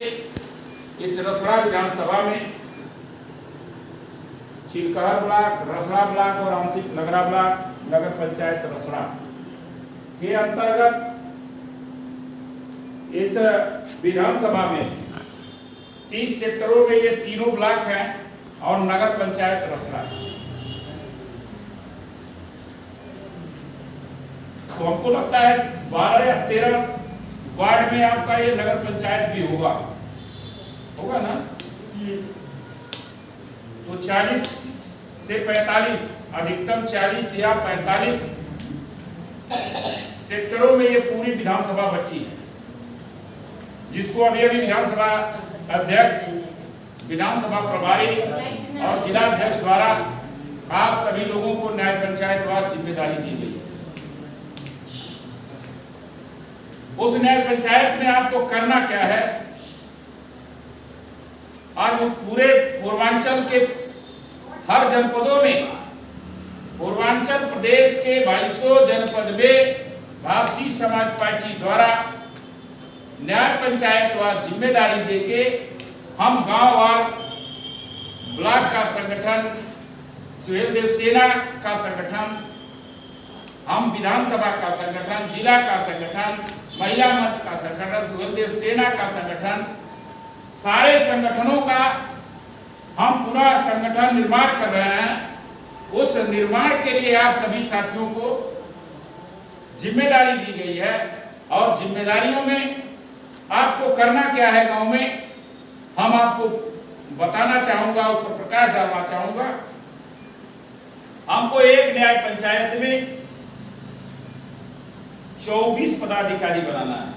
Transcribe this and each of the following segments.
इस रसड़ा विधानसभा में Chilkahar block, Rasra block और आंशिक नगरा ब्लॉक नगर पंचायत रसड़ा के अंतर्गत इस विधानसभा में 30 सेक्टरों में ये तीनों ब्लॉक हैं और नगर पंचायत रसड़ा। तो हमको लगता है 12 या 13 वार्ड में आपका ये नगर पंचायत भी होगा ना। तो 40 से 45 अधिकतम 40 या 45 सेक्टरों में ये पूरी विधानसभा बची है, जिसको अभी विधानसभा अध्यक्ष, विधानसभा प्रभारी और जिला अध्यक्ष द्वारा आप सभी लोगों को न्याय पंचायतवार जिम्मेदारी दी गई। उस न्याय पंचायत में आपको करना क्या है, और वो पूरे पूर्वांचल के हर जनपदों में, पूर्वांचल प्रदेश के 2200 जनपद में भारतीय समाज पार्टी द्वारा न्याय पंचायतवार जिम्मेदारी देके हम गांववार ब्लॉक का संगठन, सुहेल देव सेना का संगठन, हम विधानसभा का संगठन, जिला का संगठन, महिला मंच का संगठन, सुहेल देव सेना का संगठन, सारे संगठनों का हम पूरा संगठन निर्माण कर रहे हैं। उस निर्माण के लिए आप सभी साथियों को जिम्मेदारी दी गई है, और जिम्मेदारियों में आपको करना क्या है गांव में, हम आपको बताना चाहूंगा, उस पर प्रकाश डालना चाहूंगा। हमको एक न्याय पंचायत में 24 पदाधिकारी बनाना है।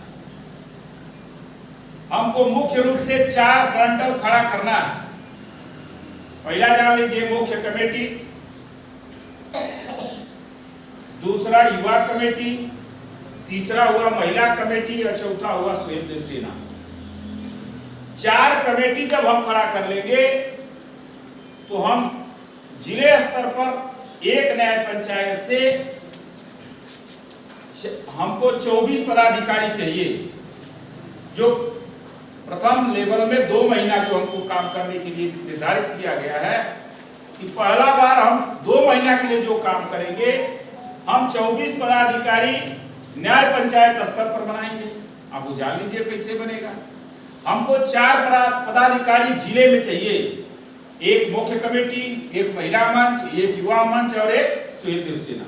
हमको मुख्य रूप से 4 फ्रंटल खड़ा करना है। पहला जान लीजिए मुख्य कमेटी, दूसरा युवा कमेटी, तीसरा हुआ महिला कमेटी और चौथा हुआ सुहेल देव सेना। 4 कमेटी जब हम खड़ा कर लेंगे तो हम जिले स्तर पर एक न्याय पंचायत से हमको 24 पदाधिकारी चाहिए, जो प्रथम लेवल में 2 महीना जो हमको काम करने के लिए निर्धारित किया गया है कि पहला बार हम 2 महीना के लिए जो काम करेंगे, हम 24 पदाधिकारी न्याय पंचायत स्तर पर बनाएंगे। आप वो जान लीजिए कैसे बनेगा। हमको 4 पदाधिकारी जिले में चाहिए, एक मुख्य कमेटी, एक महिला मंच, एक युवा मंच और एक सुहेल देव सेना।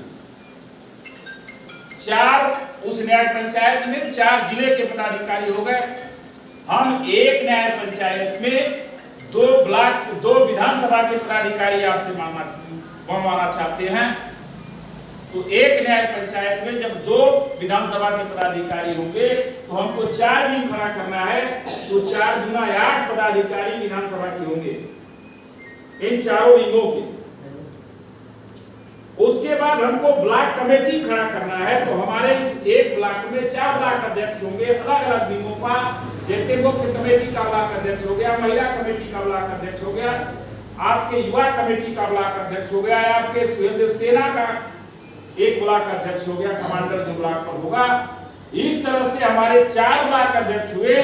4 उस न्याय पंचायत में 4 जिले के पदाधिकारी हो गए। हम एक न्याय पंचायत में 2 ब्लॉक, 2 विधानसभा के पदाधिकारी आपसे बनवाना चाहते हैं। तो एक न्याय पंचायत में जब 2 विधानसभा के पदाधिकारी होंगे तो हमको 4 विंग खड़ा करना है, तो 4 गुना 8 पदाधिकारी विधानसभा के होंगे इन चारों विंगों के। उसके बाद हमको ब्लॉक कमेटी खड़ा करना है, तो हमारे इस एक ब्लॉक में 4 ब्लॉक अध्यक्ष होंगे अलग अलग विंगों का। जैसे मुख्य कमेटी का ब्लॉक अध्यक्ष हो गया, महिला कमेटी का ब्लॉक अध्यक्ष हो गया, आपके युवा कमेटी का ब्लॉक अध्यक्ष हो गया, आपके सुहेल देव सेना का एक ब्लॉक अध्यक्ष हो गया, कमांडर जो ब्लॉक पर होगा। इस तरह से हमारे 4 ब्लॉक अध्यक्ष हुए।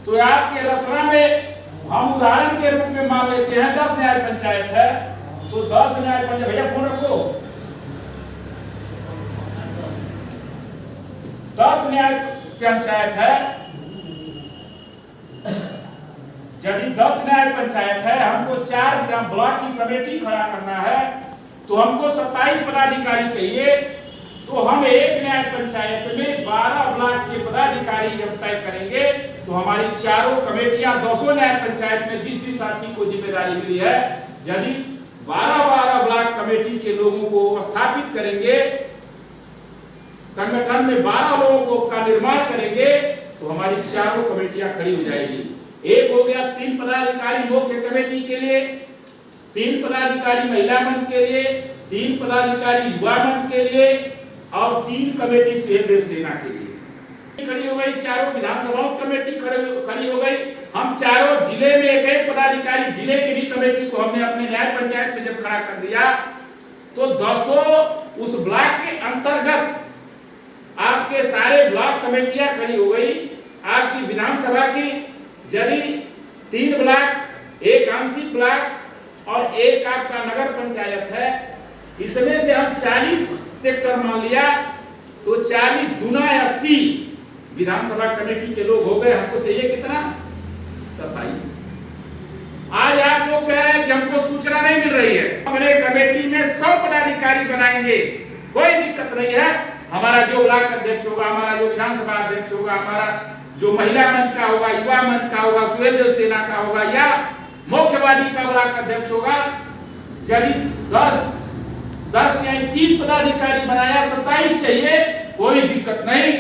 तो आपके रसड़ा में हम उदाहरण के रूप में मान लेते हैं 10 न्याय पंचायत है, तो 10 न्याय पंचायत, भैया फोन रखो, 10 न्याय पंचायत है। यदि 10 न्याय पंचायत है, हमको 4 ब्लॉक की कमेटी खड़ा करना है, तो हमको 27 पदाधिकारी चाहिए। तो हम एक न्याय पंचायत में 12 ब्लॉक के पदाधिकारी जब तय करेंगे, तो हमारी चारों कमेटियां 200 न्याय पंचायत में जिस भी साथी को जिम्मेदारी मिली है, यदि 12 ब्लॉक कमेटी के लोगों को स्थापित करेंगे, संगठन में 12 लोगों को का निर्माण करेंगे, तो हमारी चारों कमेटियां खड़ी हो जाएगी। एक हो गया 3 पदाधिकारी मुख्य कमेटी के लिए, 3 पदाधिकारी महिला मंच के लिए, 3 पदाधिकारी युवा मंच के लिए और 3 कमेटी सुहेल देव सेना के लिए खड़ी हो गई। चारों विधानसभाओं कमेटी खड़ी हो गई। हम चारों जिले में एक पदाधिकारी, जिले की भी कमेटी को हमने अपने न्याय पंचायत में जब खड़ा कर दिया, तो 200 उस ब्लॉक के अंतर्गत आपके सारे ब्लॉक कमेटियां खड़ी हो गई। आपकी विधानसभा की यदि 3 ब्लॉक, 1 आंशिक ब्लॉक और 1 आपका नगर पंचायत है, इसमें से हम 40 सेक्टर मान लिया तो 40 गुना 80 विधानसभा कमेटी के लोग हो गए। हमको चाहिए कितना? 27। आज आप लोग कह रहे हैं कि हमको सूचना नहीं मिल रही है। हमने कमेटी में 100 पदाधिकारी बनाएंगे, कोई दिक्कत नहीं है। हमारा जो ब्लॉक अध्यक्ष होगा, हमारा जो विधानसभा अध्यक्ष होगा, हमारा जो महिला मंच का होगा, युवा मंच का होगा, स्वदेव सेना का होगा या मुख्यवादी का ब्लॉक अध्यक्ष होगा, यदि 10 या 30 पदाधिकारी बनाया, 27 चाहिए, कोई दिक्कत नहीं।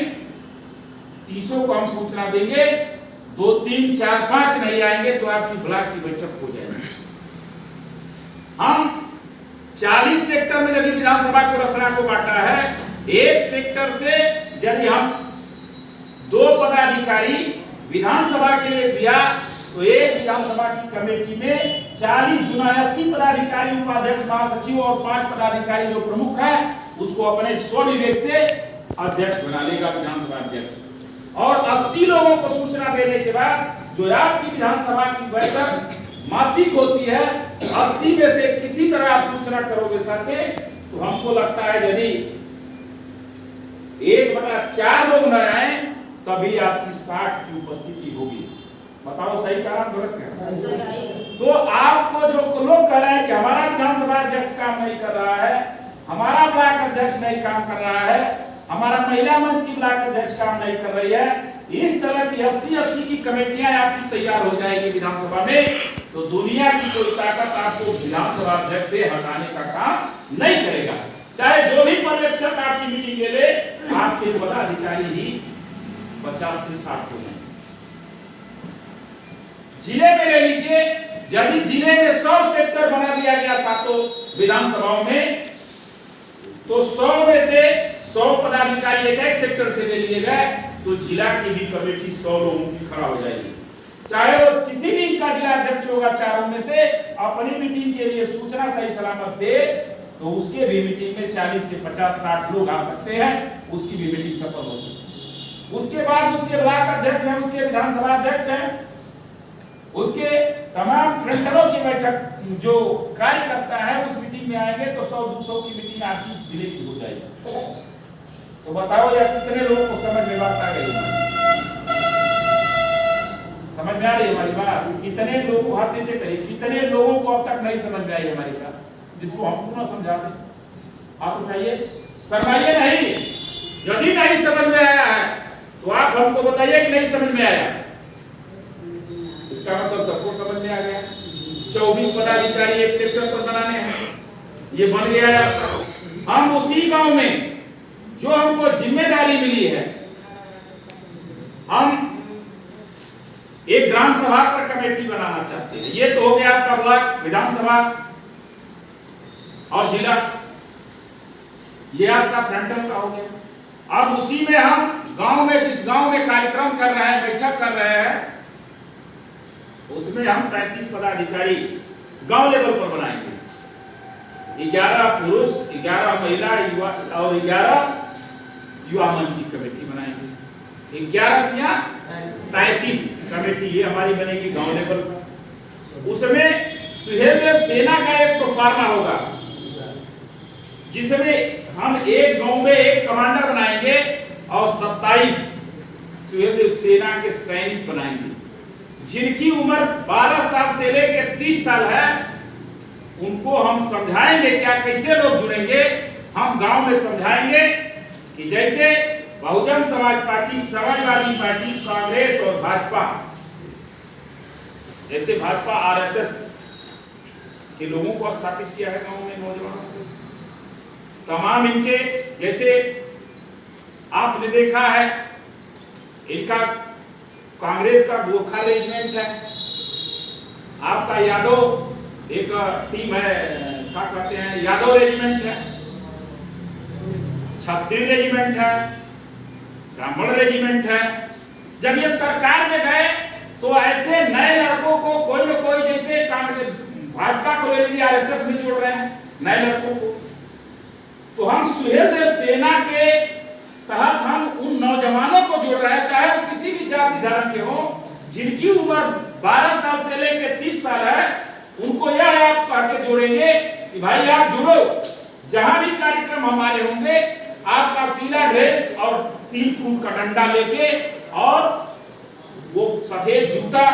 30 को हम सूचना देंगे, 2, 3, 4, 5 नहीं आएंगे तो आपकी ब्लॉक की बैठक हो जाएगी। हम 40 सेक्टर में यदि विधानसभा को रचना को बांटा है, एक सेक्टर से यदि हम 2 पदाधिकारी विधानसभा के लिए दिया तो एक विधानसभा की कमेटी में 40 गुना 80 पदाधिकारी, उपाध्यक्ष, महासचिव और 5 पदाधिकारी जो प्रमुख है उसको अपने स्वनिवेश से अध्यक्ष बना लेगा विधानसभा अध्यक्ष। और 80 लोगों को सूचना देने के बाद जो आपकी विधानसभा की बैठक मासिक होती है, 80 में से किसी तरह आप सूचना करोगे साथे, तो हमको लगता है यदि 1/4 लोग न आए तभी आपकी 60 की उपस्थिति होगी। बताओ सही कहा गलत कहा? तो आपको जो लोग कह रहे हैं कि हमारा विधानसभा अध्यक्ष काम नहीं कर रहा है, हमारा ब्लॉक अध्यक्ष नहीं काम कर रहा है, हमारा महिला मंच की ब्लॉक अध्यक्ष काम नहीं कर रही है, इस तरह की 80 की कमेटियां आपकी तैयार हो जाएगी विधानसभा में, तो दुनिया की कोई ताकत आपको विधानसभा अध्यक्ष से हटाने का काम नहीं करेगा। चाहे जो भी पर्यवेक्षक आपकी मीटिंग ले ले, आपके पदाधिकारी ही 50 से 60 हो जाए। जिले में ले लीजिए, यदि जिले में 100 सेक्टर बना दिया गया 7 विधानसभाओं में, तो 100 में से 100 पदाधिकारी एक सेक्टर से ले लिए गए तो जिला की भी कमेटी 100 लोगों की खड़ा हो जाएगी। चाहे वो किसी भी इनका जिला अध्यक्ष होगा, चारों में से अपनी मीटिंग के लिए सूचना सही सलामत दे तो उसके भी मीटिंग में 40 से 50-60 लोग आ सकते हैं, उसकी भी मीटिंग सफल हो सकती है। उसके बाद उसके ब्लॉक अध्यक्ष हैं, उसके विधानसभा अध्यक्ष हैं, उसके तमाम फ्रंटरों की बैठक जो कार्यकर्ता है उस मीटिंग में आएंगे तो 100-200 की मीटिंग आपकी जिले की हो जाएगी। तो बताओ यार कितने लोगों को समझ में बात आ गई? समझ में आ रही है हमारी बात? कितने लोग हाथ नीचे करिए, कितने लोगों को अब तक नहीं समझ में आई हमारी बात, जिसको हम पूरा समझा दें? हाथ उठाइए, शर्माइए नहीं। यदि नहीं समझ में आया है तो आप हमको बताइए कि नहीं समझ में आया। इसका मतलब सबको समझ में आ गया। 24 पदाधिकारी एक सेक्टर पर बनाने हैं, ये बन गया है। हम उसी गांव में जो हमको जिम्मेदारी मिली है, हम एक ग्राम सभा पर कमेटी बनाना चाहते हैं। ये तो हो गया आपका ब्लॉक, विधानसभा और जिला, ये आपका फ्रंटल का हो गया। अब उसी में हम गांव में, जिस गांव में कार्यक्रम कर रहे हैं, बैठक कर रहे हैं, उसमें हम 35 पदाधिकारी गांव लेवल पर बनाएंगे। 11 पुरुष, 11 महिला, युवा और 11 युवा मंच की कमेटी बनाएंगे। 11 या 35 कमेटी ये हमारी बनेगी गांव लेवल पर। उसमें सुहेलदेव सेना का एक प्रोफार्मा होगा, जिसमें हम एक गांव में एक कमांडर बनाएंगे और 27 सुहेलदेव सेना के सैनिक बनाएंगे, जिनकी उम्र 12 साल से लेकर 30 साल है। उनको हम समझाएंगे क्या, कैसे लोग जुड़ेंगे। हम गांव में समझाएंगे कि जैसे बहुजन समाज पार्टी, समाजवादी पार्टी, कांग्रेस और भाजपा, जैसे भाजपा आरएसएस के लोगों को स्थापित किया है गांव में, नौजवानों को, तमाम इनके, जैसे आपने देखा है इनका कांग्रेस का गोरखा रेजिमेंट है, आपका यादव एक टीम है, क्या कहते हैं, यादव रेजिमेंट है, छत्तीस रेजिमेंट है, ब्राह्मण रेजिमेंट है। जब ये सरकार में गए तो ऐसे नए लड़कों को कोई न कोई, जैसे कांग्रेस, भाजपा को ले लीजिए, आरएसएस में जोड़ रहे हैं नए लड़कों को, तो हम सुहेलदेव सेना के तहत हम उन नौजवानों को जोड़ रहे हैं, चाहे वो किसी भी जाति धर्म के हो, जिनकी उम्र उम्र 12 साल से लेकर 30 साल है, उनको यह आप करके जोड़ेंगे कि भाई आप जुड़ो, जहां भी कार्यक्रम हमारे होंगे आपका पीला ड्रेस और 3 फुट का डंडा लेके और वो सफेद जूता,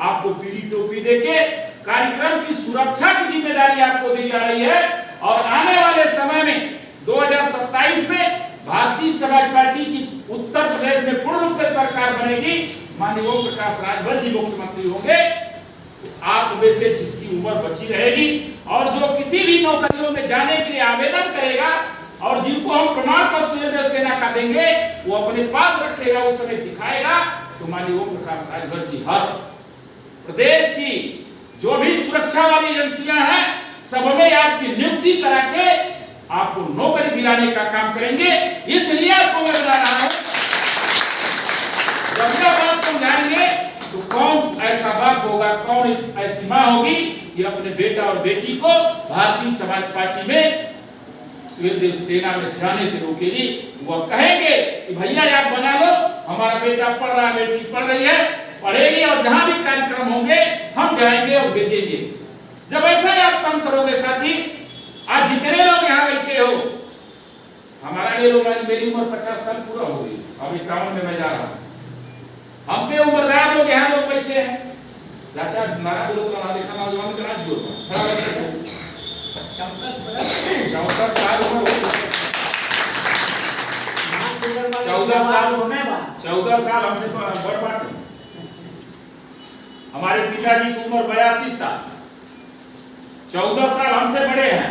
आपको पीली टोपी देके कार्यक्रम की सुरक्षा की जिम्मेदारी आपको दी जा रही है। और आने वाले समय में 2027 में भारतीय समाज पार्टी की उत्तर प्रदेश में पूर्ण रूप से सरकार बनेगी, माननीय ओम प्रकाश राजभर जी मुख्यमंत्री होंगे। आप में से जिसकी उम्र बची रहेगी और जो किसी भी नौकरियों में जाने के लिए आवेदन करेगा और जिनको हम प्रमाण पत्र सूर्योदय सेना का देंगे, वो अपने पास रखेगा, उस समय दिखाएगा, तो माननीय ओम प्रकाश राजभर जी हर प्रदेश की जो भी सुरक्षा वाली एजेंसियां हैं सब में आपकी नियुक्ति करा के आपको नौकरी दिलाने का काम करेंगे। इसलिए आपको मैं बता रहा हूं, जब यह बात समझाएंगे तो कौन ऐसा बाप होगा, कौन ऐसी मां होगी कि अपने बेटा और बेटी को भारतीय समाज पार्टी में सूर्यदेव सेना में जाने से रोकेगी। वो कहेंगे कि भैया आप बना लो, हमारा बेटा पढ़ रहा है, बेटी पढ़ रही है, पढ़ेगी और जहां भी कार्यक्रम होंगे हम जाएंगे और भेजेंगे। जब ऐसा ही आप काम करोगे साथी, आज जितने लोग यहाँ बैठे हो, हमारा ये लोग, मेरी उम्र 50 साल पूरा हो गई, अब 51 में मैं जा रहा हूँ, हमसे उम्रदार लोग यहाँ लोग बैठे हैं। चाचा नारा बोलो तो देखा नौजवान का नाच जोड़ 64 साल उम्र, 14 साल हमसे बड़ बात। हमारे पिताजी की उम्र 82 साल, 14 साल हमसे बड़े हैं,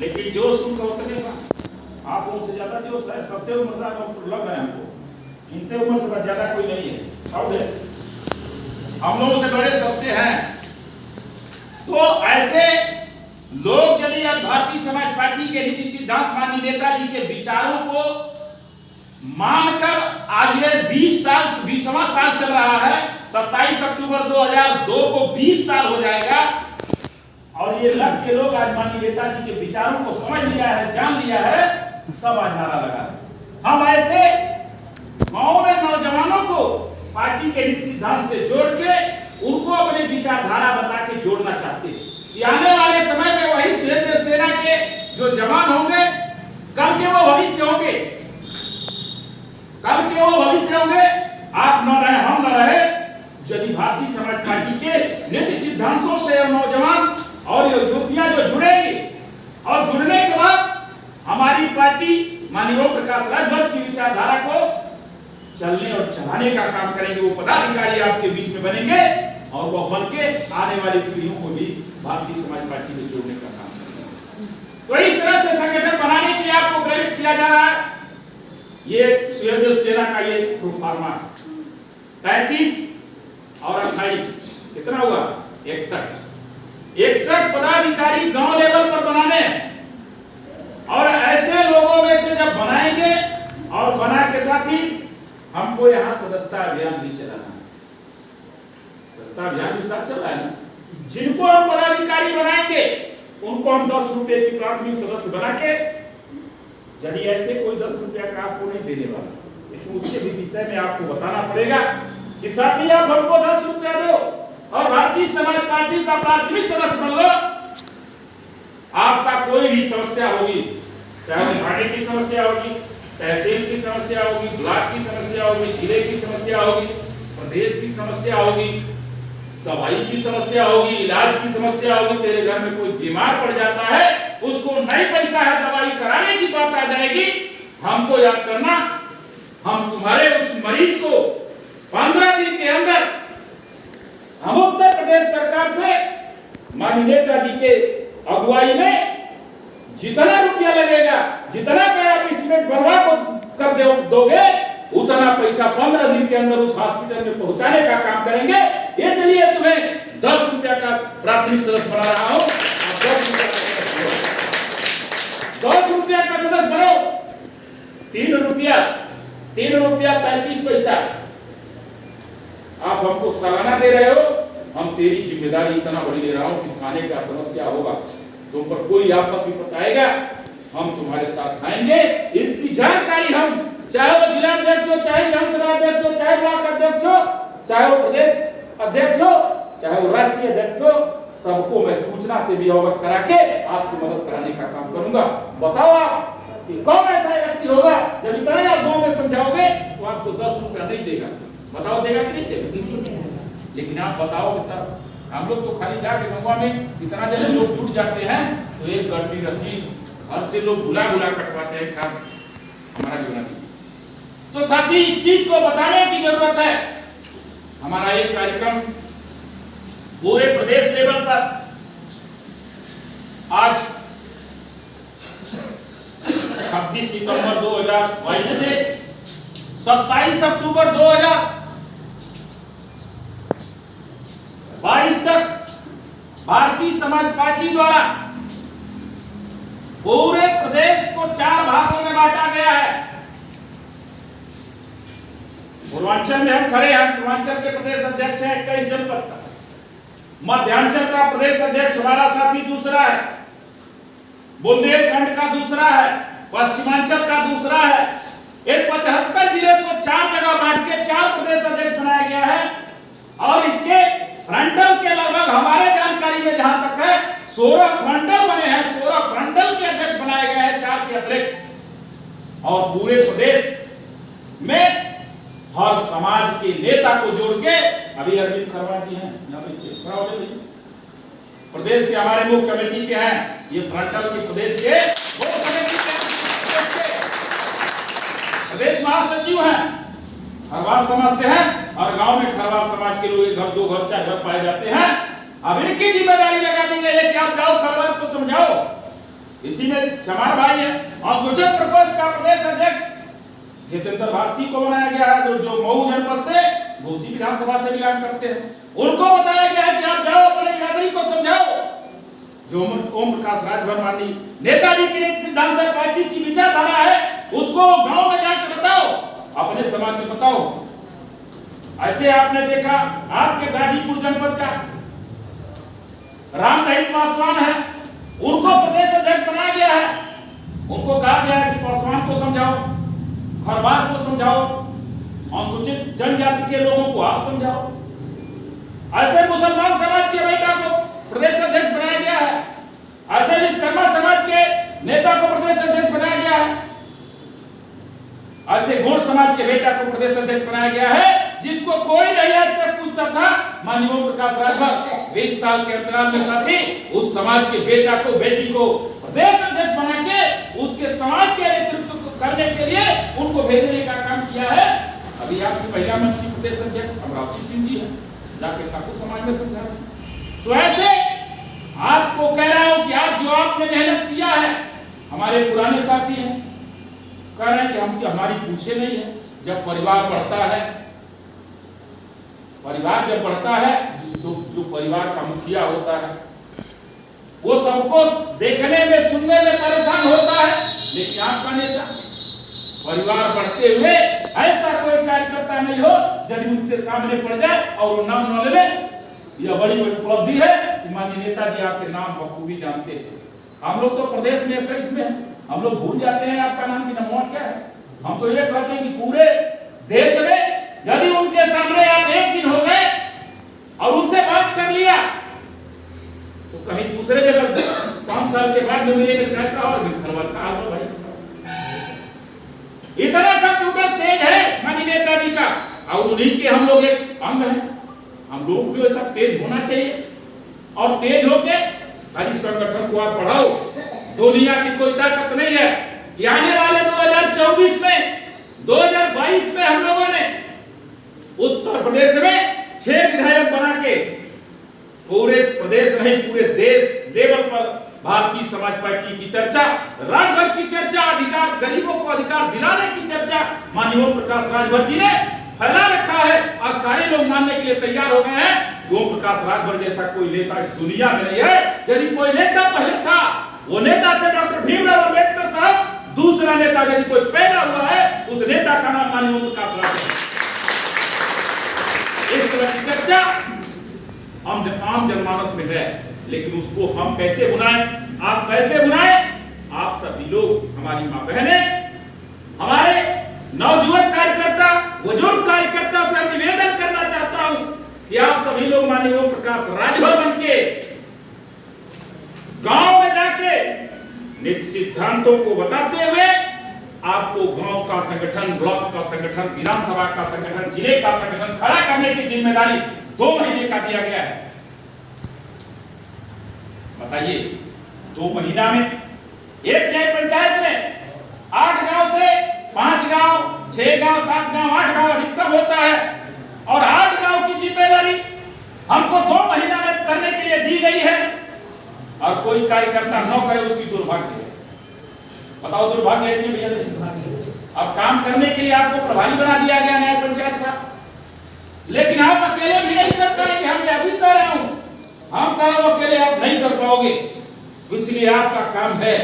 लेकिन जोश उनका उतने का, आप लोगों से ज्यादा जोश है। सबसे उम्रदार डॉक्टर लग रहे हैं हमको, इनसे उम्र से ज्यादा कोई नहीं है, सब है, हम लोगों से बड़े सबसे हैं। तो ऐसे लोग यदि आज भारतीय समाज पार्टी के नीति सिद्धांत माननीय नेताजी के विचारों को मानकर आज ये 20वां साल चल रहा है, 27 अक्टूबर 2002 को 20 साल हो जाएगा, और ये लग के लोग आज माननीय नेताजी के विचारों को समझ लिया है, जान लिया है, तब आज नारा लगा। हम ऐसे गांव में नौजवानों को पार्टी के सिद्धांत से जोड़ के उनको अपने विचारधारा बता के जोड़ना चाहते हैं कि आने वाले समय में वही सूर्यदेव सेना के जो जवान होंगे, कल के वो भविष्य होंगे, कल के वो भविष्य होंगे। आप न रहे, हम न रहे, यदि भारतीय समाज पार्टी के नीति सिद्धांतों से नौजवान और युवतियां जो जुड़ेंगे और जुड़ने के बाद हमारी पार्टी माननीय ओम प्रकाश राजभर की विचारधारा को चलने और चलाने का काम करेंगे। वो पदाधिकारी आपके बीच में बनेंगे और वो बन के आने वाली पीढ़ियों को भी भारतीय समाज पार्टी में जोड़ने का काम करेंगे। तो इस तरह से संगठन बनाने के लिए आपको प्रेरित किया जा रहा है। ये सूर्यदेव सेना का ये प्रोफार्मा 35 और 28 कितना हुआ, 61 पदाधिकारी गांव लेवल पर बनाने, और ऐसे लोगों में से जब बनाएंगे और बना के साथ ही हमको यहाँ सदस्यता अभियान भी चलाना है। सदस्यता अभियान भी साथ चल रहा है ना। जिनको हम पदाधिकारी बनाएंगे उनको हम 10 रुपए की प्राथमिक सदस्य बना के, यदि ऐसे कोई 10 रुपया का आपको नहीं देने वाला, लेकिन उसके भी विषय में आपको बताना पड़ेगा कि साथी आप हमको 10 रुपया दो और भारतीय समाज पार्टी का प्राथमिक सदस्य बन लो। आपका कोई भी समस्या होगी, चाहे थाने की समस्या होगी, तहसील की समस्या होगी, ब्लॉक की समस्या होगी, जिले की समस्या होगी, प्रदेश की समस्या होगी, दवाई की समस्या होगी, इलाज की समस्या होगी, तेरे घर में कोई बीमार पड़ जाता है, उसको नहीं पैसा है दवाई कराने की बात आ जाएगी, हमको याद करना, हम तुम्हारे उस मरीज को 15 दिन के अंदर हम उत्तर प्रदेश सरकार से माननीय नेताजी के अगुवाई में जितना रुपया लगेगा, जितना का आप एस्टिमेट बनवा को कर दोगे, उतना पैसा 15 दिन के अंदर उस हॉस्पिटल में पहुंचाने का काम करेंगे। इसलिए तुम्हें 10 रुपया का प्राथमिक सदस्य बना रहा हूं। 10 रुपया का सदस्य बनो, 3 रुपया 33 पैसा आप हमको सालाना दे रहे हो, हम तेरी जिम्मेदारी इतना बड़ी ले रहा हूं कि थाने का समस्या होगा, तुम पर कोई आपत्ति बताएगा, हम तुम्हारे साथ आएंगे। इसकी जानकारी हम, चाहे वो जिला अध्यक्ष हो, चाहे विधानसभा अध्यक्ष हो, चाहे ब्लॉक अध्यक्ष हो, चाहे वो प्रदेश अध्यक्ष हो चाहे वो राष्ट्रीय अध्यक्ष हो, सबको मैं सूचना से भी अवगत करा के आपकी मदद कराने का काम करूंगा। बताओ आप कि कौन ऐसा व्यक्ति होगा जब इतना आप गांव में समझाओगे तो आपको 10 रुपया नहीं देगा? बताओ देगा कि नहीं देगा? लेकिन आप बताओ तब। हम लोग तो खाली जाके गंगा में इतना जब लोग जुट जाते हैं तो एक गर्मी रसीद घर से लोग बुला कटवाते हैं साहब हमारा जीवन। तो साथी इस चीज को बताने की जरूरत है। हमारा ये कार्यक्रम पूरे प्रदेश लेवल पर आज 26 सितंबर 2022 से 27 अक्टूबर 2022 तक भारतीय समाज पार्टी द्वारा पूरे प्रदेश को 4 भागों में बांटा गया है। पूर्वांचल में हम खड़े हैं, पूर्वांचल के प्रदेश अध्यक्ष हैं 21 जनपद का। मध्यांचल का प्रदेश अध्यक्ष हमारा साथी दूसरा है, बुंदेलखंड का दूसरा है, पश्चिमांचल का दूसरा है। इस 75 जिले को 4 जगह बांट के 4 प्रदेश अध्यक्ष बनाया गया है। और इसके फ्रंटल के लगभग हमारे जानकारी में जहां तक है 16 फ्रंटल बने हैं, 16 फ्रंटल के अध्यक्ष बनाए गए हैं 4 के अतिरिक्त। और पूरे प्रदेश में हर समाज के नेता को जोड़ के अभी अरविंद खरवाड़ जी हैं यहाँ पे प्रदेश के हमारे मुख्य कमेटी के हैं, ये फ्रंटल के प्रदेश के प्रदेश महासचिव हैं, खरवाड़ समाज से हैं और गांव में खरवाड़ समाज के लोग घर 2 घर 4 घर पाए जाते हैं। अब इनकी जिम्मेदारी लगा दी गई है कि आप जाओ खरवाड़ को समझाओ। इसी में चमार भाई है अनुसूचित प्रकोष्ठ का प्रदेश अध्यक्ष जितेंद्र भारती को बनाया गया है, जो मऊ जनपद से घोसी विधानसभा से बिलोंग करते हैं। उनको बताया गया है कि आप जाओ अपने बिरादरी को समझाओ। जो ओम प्रकाश राजभर माननीय नेताजी की एक सिद्धांत पार्टी की विचारधारा है उसको गांव में जाकर बताओ, अपने समाज में बताओ। ऐसे आपने देखा आपके गाजीपुर जनपद का रामदही पासवान है, उनको प्रदेश अध्यक्ष बनाया गया है। उनको कहा गया है कि पासवान को समझाओ, खरवाड़ को समझाओ, अनुसूचित जनजाति के लोगों को आप समझाओ। ऐसे मुसलमान समाज के बेटा को प्रदेश अध्यक्ष बनाया गया है, ऐसे विश्वकर्मा समाज के नेता को प्रदेश अध्यक्ष बनाया गया है, ऐसे गौड़ समाज के बेटा को प्रदेश अध्यक्ष बनाया गया है। जिसको कोई नहीं आज तक पूछता था, माननीय ओम प्रकाश राजभर 20 साल के अंतराल में साथी उस समाज के बेटा को बेटी को प्रदेश अध्यक्ष बना के उसके समाज के नेतृत्व करने के लिए उनको भेजने का काम किया है। अभी आपकी महिला मंत्री प्रदेश अध्यक्ष अमरावती सिंह जी है, जाके ठाकुर समाज में समझा। तो ऐसे आपको कह रहा हूं कि आज जो आपने मेहनत किया है, हमारे पुराने साथी हैं कह रहे हैं कि हम हमारी पूछे नहीं है। जब परिवार बढ़ता है, परिवार जब बढ़ता है तो जो परिवार का मुखिया होता है वो सबको देखने में सुनने में परेशान होता है, लेकिन आपका नेता परिवार बढ़ते हुए ऐसा कोई कार्यकर्ता नहीं हो यदि उनके सामने पड़ जाए और वो नाम न ले ले। यह बड़ी उपलब्धि है कि माननीय नेताजी आपके नाम बखूबी जानते हैं। हम लोग तो प्रदेश में 21 में हम लोग भूल जाते हैं आपका नाम की नमवा क्या है। हम तो ये कहते हैं कि पूरे देश में यदि उनके सामने आप एक दिन हो गए और उनसे बात कर लिया तो कहीं दूसरे जगह 5 साल के बाद में मिलेंगे का और खरवाड़ का हाल भाई। इतना कंप्यूटर तेज है माननीय नेताजी का और उन्हीं के हम लोग एक अंग हैं। हम लोग भी वैसा तेज होना चाहिए और तेज होके सारी संगठन को आप बढ़ाओ। दुनिया की कोई ताकत नहीं है। आने वाले 2024 में 2022 में हम लोगों ने उत्तर प्रदेश में 6 विधायक बना के पूरे प्रदेश नहीं पूरे देश लेवल पर भारतीय समाज पार्टी की चर्चा, राजभर की चर्चा, अधिकार गरीबों को अधिकार दिलाने की चर्चा माननीय ओम प्रकाश राजभर जी ने फैला रखा है और सारे लोग मानने के लिए तैयार हो गए हैं। ओम प्रकाश राजभर जैसा कोई नेता इस दुनिया में नहीं है। यदि कोई नेता पहले था वो नेता थे डॉक्टर भीमराव अंबेडकर साहब। दूसरा नेता यदि कोई पैदा हुआ है उस नेता का नाम माननीय ओम प्रकाश राजभर। इस तरह की चर्चा आम जनमानस में है, लेकिन उसको हम कैसे बुलाएं, आप कैसे बुलाएं? आप सभी लोग, हमारी मां बहनें, हमारे नौजवान कार्यकर्ता, बुजुर्ग कार्यकर्ता से निवेदन करना चाहता हूं कि आप सभी लोग माननीय ओम प्रकाश राजभर बन के गांव में जाके नीति सिद्धांतों को बताते हुए आपको गांव का संगठन, ब्लॉक का संगठन, विधानसभा का संगठन, जिले का संगठन खड़ा करने की जिम्मेदारी 2 महीने का दिया गया है। बताइए 2 महीना में एक नई पंचायत में 8 गांव से 5 गांव, 6 गांव, 7 गांव, 8 गांव अधिकतम होता है और 8 गांव की जिम्मेदारी हमको 2 महीना में करने के लिए दी गई है और कोई कार्यकर्ता न करे उसकी दुर्भाग्य है। बताओ दुर्भाग्य है कि भैया? अब काम करने के लिए आपको प्रभारी बना दिया गया न्याय पंचायत का, लेकिन आप अकेले भी नहीं कर पाएंगे। हम यह भी कह रहे हूं, हम कह रहे हो अकेले आप नहीं कर पाओगे। इसलिए आपका काम है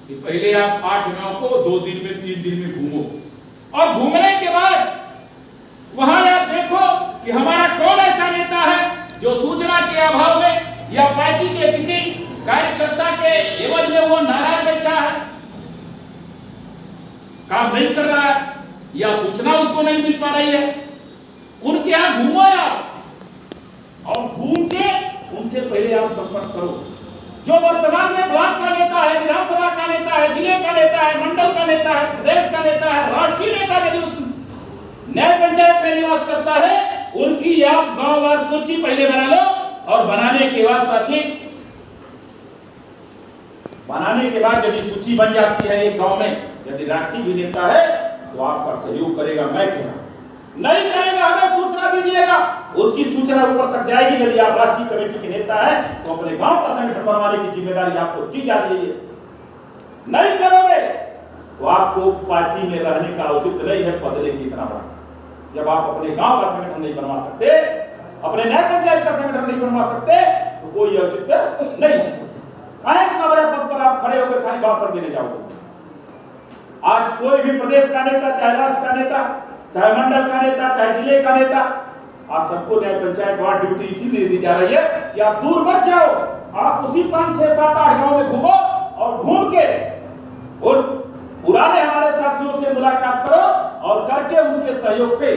कि पहले आप 8 गांव को 2 दिन में, 3 दिन में घूमो और घूमने के बाद वहां आप देखो कि हमारा कौन ऐसा नेता है जो सूचना के अभाव में या पार्टी के किसी कार्यकर्ता के एवज में वो नाराज बैठा है, काम नहीं कर रहा है या सूचना उसको नहीं मिल पा रही है। उनके यहां घूमो आप और घूम के उनसे पहले आप संपर्क करो। जो वर्तमान में ब्लॉक का नेता है, विधानसभा का नेता है, जिले का नेता है, मंडल का नेता है, प्रदेश का नेता है, राष्ट्रीय नेता यदि उस न्याय पंचायत में निवास करता है, उनकी आप गांववार सूची पहले बना लो और बनाने के बाद साथी, बनाने के बाद यदि सूची बन जाती है एक गांव में, यदि राष्ट्रीय भी नेता है तो आपका सहयोग करेगा। मैं कह रहा नहीं करेगा, हमें सूचना दीजिएगा, उसकी सूचना ऊपर तक जाएगी। यदि आप राष्ट्रीय कमेटी के नेता है तो अपने गांव का संगठन बनवाने की जिम्मेदारी आपको दी जा रही है। नहीं करोगे तो आपको पार्टी में रहने का औचित्य नहीं है। बदले की इतना बड़ा, जब आप अपने गांव का संगठन नहीं बनवा सकते, अपने न्याय पंचायत का संगठन नहीं बनवा सकते, तो कोई औचित्य नहीं है। इतना बड़े पद पर आप खड़े होकर खाली भाषण देने जाओगे। आज कोई भी प्रदेश का नेता, चाहे राज्य का नेता, चाहे मंडल का नेता, चाहे जिले का नेता, आज सबको न्याय पंचायत वार्ड ड्यूटी इसीलिए दी जा रही है कि आप दूर मत जाओ, आप उसी 5, 6, 7, 8 गांव में घूमो और घूम के उन पुराने हमारे साथियों से मुलाकात करो और करके उनके सहयोग से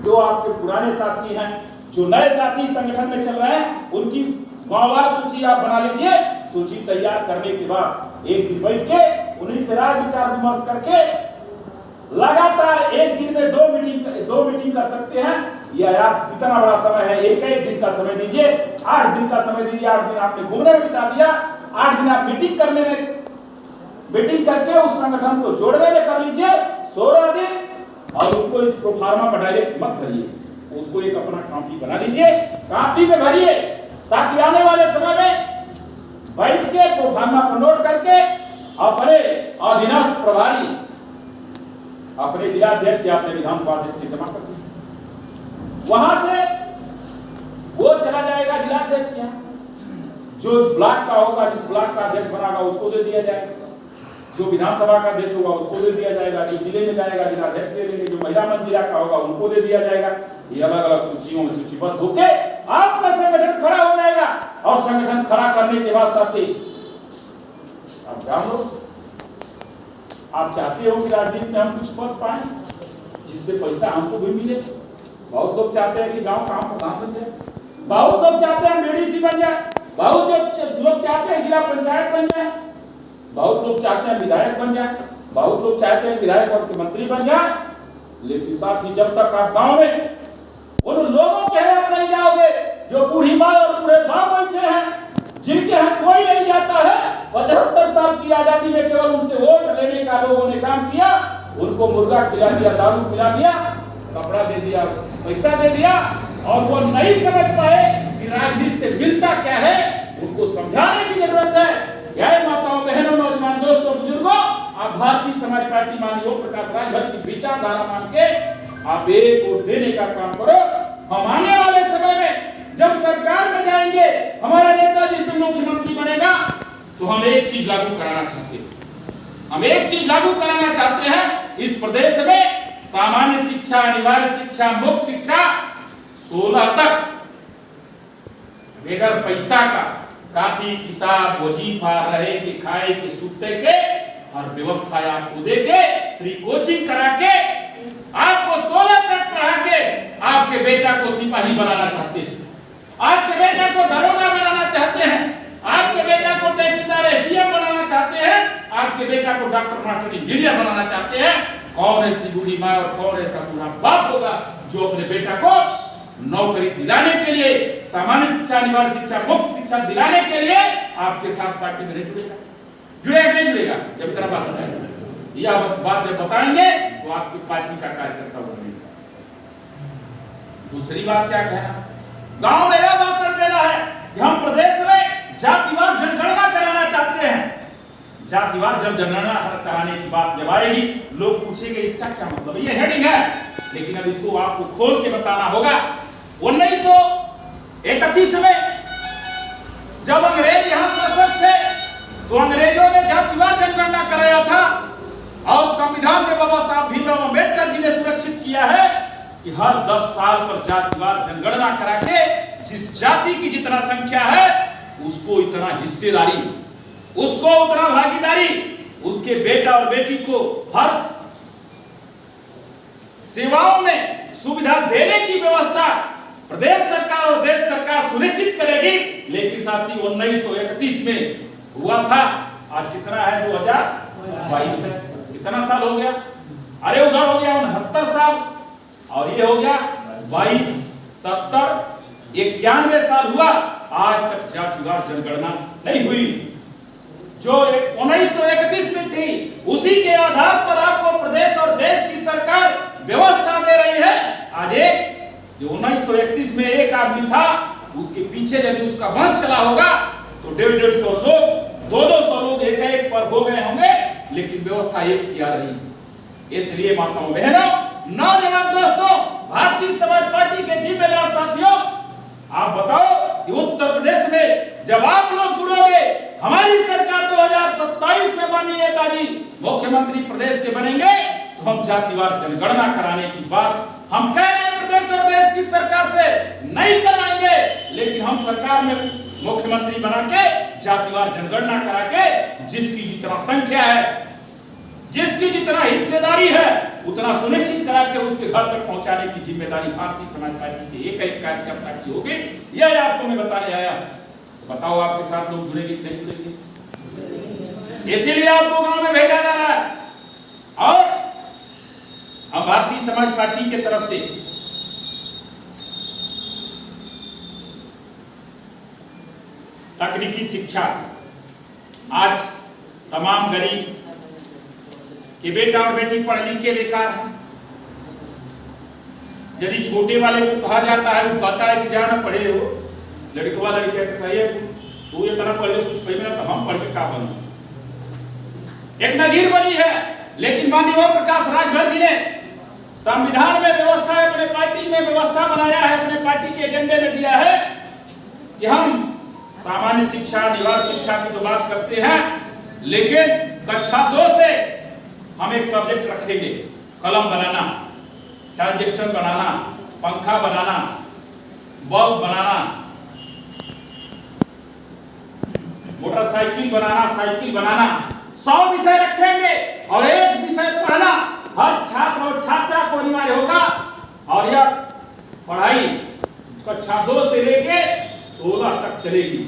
जो आपके पुराने साथी हैं, जो नए साथी संगठन में चल रहे हैं, उनकी गांववार सूची आप बना लीजिए। सूची तैयार करने के बाद एक दिन बैठ के उन्हीं से राय विचार विमर्श करके लगातार एक दिन में 2 मीटिंग कर सकते हैं। या आप इतना बड़ा समय है, एक दिन का समय दीजिए, 8 दिन का समय दीजिए। 8 दिन आपने घूमने में बिता दिया, 8 दिन आप मीटिंग करने में, मीटिंग करके उस संगठन को जोड़ने में कर लीजिए 16 दिन। और उसको इस प्रोफार्मा पर डायरेक्ट मत भरिए, उसको एक अपना कॉपी बना लीजिए, कॉपी में भरिए, ताकि आने वाले समय में बैठ के प्रोफार्मा पर नोट करके अपने अधीनस्थ प्रभारी, अपने जिलाध्यक्ष या अपने विधानसभा अध्यक्ष के जमा कर दीजिए। वहां से वो चला जाएगा जिलाध्यक्ष के यहाँ, जो इस ब्लॉक का होगा, जिस ब्लॉक का अध्यक्ष बनागा उसको दे दिया जाएगा, जो विधानसभा का अध्यक्ष होगा उसको दे दिया जाएगा, जो जिले में जाएगा जिलाध्यक्ष दे देंगे, जो महिला मंच जिला का होगा उनको दे दिया जाएगा। ये अलग अलग सूचियों में सूचीबद्ध होके आपका संगठन खड़ा हो जाएगा। और संगठन खड़ा करने के बाद साथी, आप जान लो, आप चाहते हो कि राजनीति में हम कुछ पद पाएं जिससे पैसा हमको भी मिले। बहुत लोग चाहते हैं कि गांव का हम प्रधान बन जाए, बहुत लोग चाहते हैं बीडीसी बन जाए, बहुत लोग चाहते हैं जिला पंचायत बन जाए, बहुत लोग चाहते हैं विधायक बन जाए, बहुत लोग चाहते हैं विधायक और मंत्री बन जाए। लेकिन साथी, जब तक आप गांव में उन लोगों के यहाँ नहीं जाओगे जो बूढ़ी माँ और बूढ़े बाप बैठे हैं, जिनके यहाँ कोई नहीं जाता है, 75 साल की आजादी में केवल उनसे वोट लेने का लोगों ने काम किया, उनको मुर्गा खिला दिया, दारू पिला दिया, कपड़ा दे दिया, पैसा दे दिया, और वो नहीं समझ पाए कि राजनीति से मिलता क्या है। उनको समझाने की जरूरत है। जय माताओं, बहनों, नौजवान दोस्तों, बुजुर्गों, आप भारतीय समाज पार्टी माननीय ओम प्रकाश राजभर की विचारधारा मान के आप एक वोट देने का काम करो। हम आने वाले समय में जब सरकार में जाएंगे, हमारा नेता जिस दिन मुख्यमंत्री बनेगा, तो हम एक चीज लागू कराना चाहते हैं। हम एक चीज लागू कराना चाहते हैं इस प्रदेश में, सामान्य शिक्षा, अनिवार्य शिक्षा, मुफ्त शिक्षा 16 तक बगैर पैसा का, कापी किताब, वजीफा, रहे के, खाए के, सुते के और व्यवस्था आपको दे के, फ्री कोचिंग करा के, आपको 16 तक पढ़ा के आपके बेटा को सिपाही बनाना चाहते हैं, आपके बेटा को दरोगा बनाना चाहते हैं, आपके बेटा को तहसीलदार एडीएम बनाना चाहते हैं, आपके बेटा को डॉक्टर मास्टर इंजीनियर बनाना चाहते हैं। कौन ऐसी बूढ़ी माँ और कौन ऐसा बूढ़ा बाप होगा जो अपने बेटा को नौकरी दिलाने के लिए, सामान्य शिक्षा, अनिवार्य शिक्षा, मुफ्त शिक्षा दिलाने के लिए आपके साथ पार्टी में नहीं जुड़ेगा? जुड़ेगा नहीं जुड़ेगा? जब इतना बात बताएगा, यह बात जब बताएंगे तो आपकी पार्टी का कार्यकर्ता बनेगा। दूसरी बात क्या कहना, गांव में यह भाषण देना है कि हम प्रदेश में जातिवार जनगणना कराना चाहते हैं। जातिवार जब जनगणना कराने की बात जब आएगी, लोग पूछेंगे इसका क्या मतलब? ये हेडिंग है, लेकिन अब इसको आपको खोल के बताना होगा। 1931 में जब अंग्रेज यहां शासक थे तो अंग्रेजों ने जातिवार जनगणना कराया था और संविधान में बाबा साहब भीमराव अंबेडकर जी ने सुरक्षित किया है कि हर 10 साल पर जातिवार जनगणना करा के जिस जाति की जितना संख्या है उसको इतना हिस्सेदारी, उसको उतना भागीदारी, उसके बेटा और बेटी को हर सेवाओं में सुविधा देने की व्यवस्था प्रदेश सरकार और देश सरकार सुनिश्चित करेगी। लेकिन साथी 1931 में हुआ था, आज कितना है? 2022 है। कितना साल हो गया? अरे उधर हो गया 69 साल और ये हो गया 22, 70, 91 साल हुआ, आज तक जातिवार जनगणना नहीं हुई। जो 1931 में थी उसी के आधार पर आपको प्रदेश और देश की सरकार व्यवस्था दे रही है। आज एक जो 1931 में एक आदमी था, उसके पीछे यदि उसका वंश चला होगा तो 150 लोग, 200 लोग एक पर हो गए होंगे, लेकिन व्यवस्था एक की आ रही। इसलिए माताओं बहनों, नौजवान दोस्तों, भारतीय समाज पार्टी के जिम्मेदार साथियों, आप बताओ कि उत्तर प्रदेश में जब आप लोग जुड़ोगे, हमारी सरकार 2027 में माननीय नेताजी मुख्यमंत्री प्रदेश के बनेंगे, तो हम जातिवार जनगणना कराने की बात हम कह रहे हैं। प्रदेश और देश की सरकार से नहीं कराएंगे, लेकिन हम सरकार में मुख्यमंत्री बना के जातिवार जनगणना करा के जिसकी जितना संख्या है, जिसकी जितना हिस्सेदारी है, उतना सुनिश्चित करा के उसके घर तक पहुंचाने की जिम्मेदारी भारतीय समाज पार्टी के एक कार्यकर्ता की होगी। यह आपको मैं बताने आया। बताओ आपके साथ लोग जुड़ेंगे कि नहीं जुड़ेंगे? इसीलिए आपको गांव में भेजा जा रहा है। और हम भारतीय समाज पार्टी की तरफ से तकनीकी शिक्षा, आज तमाम गरीब के बेटा और बेटी पढ़ लिख के बेकार है। यदि छोटे वाले को कहा जाता है, वो कहता है कि जाना पढ़े हो, लड़कवा लड़किया तो कहिए तू ये तरह पढ़ ले, कुछ पढ़े ना तो हम पढ़ के का बने। एक नजीर बनी है, लेकिन माननीय ओम प्रकाश राजभर जी ने संविधान में व्यवस्था, अपने पार्टी में व्यवस्था बनाया है, अपने पार्टी के एजेंडे में दिया है कि हम सामान्य शिक्षा, अनिवार्य शिक्षा की तो बात करते हैं, लेकिन कक्षा 2 से हम एक सब्जेक्ट रखेंगे, कलम बनाना, ट्रांजिस्टर बनाना, पंखा बनाना, बल्ब बनाना, मोटरसाइकिल बनाना, साइकिल बनाना, 100 विषय रखेंगे और एक विषय पढ़ना हर छात्र और छात्रा को अनिवार्य होगा। और यह पढ़ाई कक्षा 2 से लेके 16 तक चलेगी।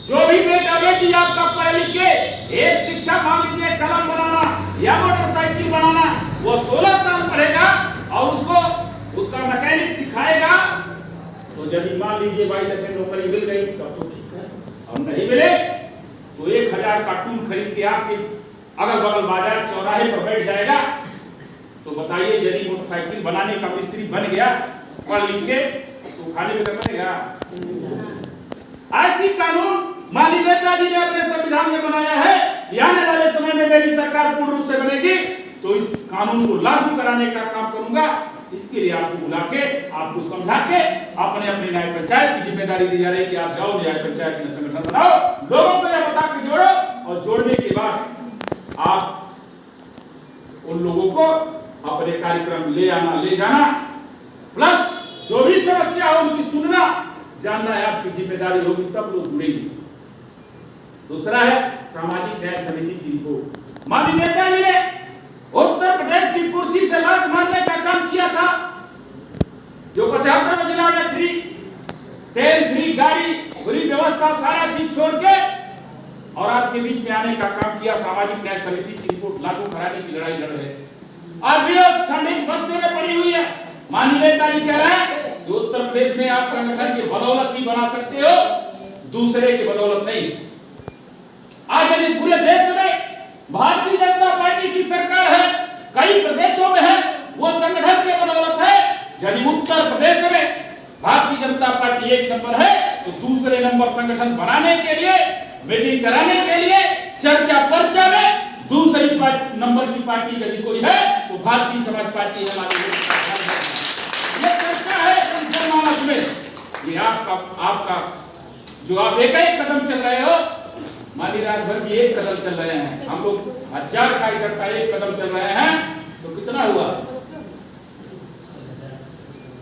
जो भी बेटा बेटी आपका पढ़ लिख के एक शिक्षा, मान लीजिए कलम बनाना या मोटरसाइकिल बनाना, वो 16 साल पढ़ेगा और उसको उसका मैकेनिक सिखाएगा। तो यदि मान लीजिए भाई जब नौकरी मिल गई तब तो ठीक है, और नहीं मिले तो 1000 का टूल खरीद के आपके अगल बगल बाजार चौराहे पर बैठ जाएगा। तो बताइए, यदि मोटरसाइकिल बनाने का मिस्त्री बन गया पढ़ लिख के, तो खाने में बनेगा? ऐसी कानून माननीय नेताजी ने अपने संविधान में बनाया है। आने वाले समय में मेरी सरकार पूर्ण रूप से बनेगी तो इस कानून को लागू कराने का काम करूंगा। इसके लिए आपको बुला के, आपको समझा के, अपने अपने न्याय पंचायत की जिम्मेदारी दी जा रही है कि आप जाओ न्याय पंचायत में संगठन बनाओ, लोगों को यह बता के जोड़ो, और जोड़ने के बाद आप उन लोगों को अपने कार्यक्रम ले आना, ले जाना, प्लस जो भी समस्या हो उनकी सुनना, जानना है आपकी जिम्मेदारी होगी, तब लोग जुड़ेंगे। दूसरा है सामाजिक न्याय समिति की रिपोर्ट। माननीय नेताजी ने उत्तर प्रदेश की कुर्सी से लात मारने का काम किया था। जो 75 जिला में फ्री तेल, फ्री गाड़ी, फ्री व्यवस्था, सारा चीज छोड़ के और आपके बीच में आने का काम किया। सामाजिक न्याय समिति की रिपोर्ट लागू कराने की लड़ाई लड़ रहे। आज भी ठंडी बस्ती में पड़ी हुई है। माननीय नेता जी कह रहे हैं कि उत्तर प्रदेश में आप संगठन की बदौलत ही बना सकते हो, दूसरे की बदौलत नहीं। आज यदि पूरे देश में भारतीय जनता पार्टी की सरकार है, कई प्रदेशों में है, वो संगठन के बदौलत है। यदि उत्तर प्रदेश में भारतीय जनता पार्टी एक नंबर है, तो दूसरे नंबर संगठन बनाने के लिए, मीटिंग कराने के लिए, चर्चा पर्चा में दूसरी नंबर की पार्टी यदि कोई है तो भारतीय समाज पार्टी हमारी। ये चर्चा है जनमानस में। ये आपका जो आप एक कदम चल रहे हो, माननीय राजभर जी एक कदम चल रहे हैं, हम लोग 1000 कार्यकर्ता एक कदम चल रहे हैं, तो कितना हुआ?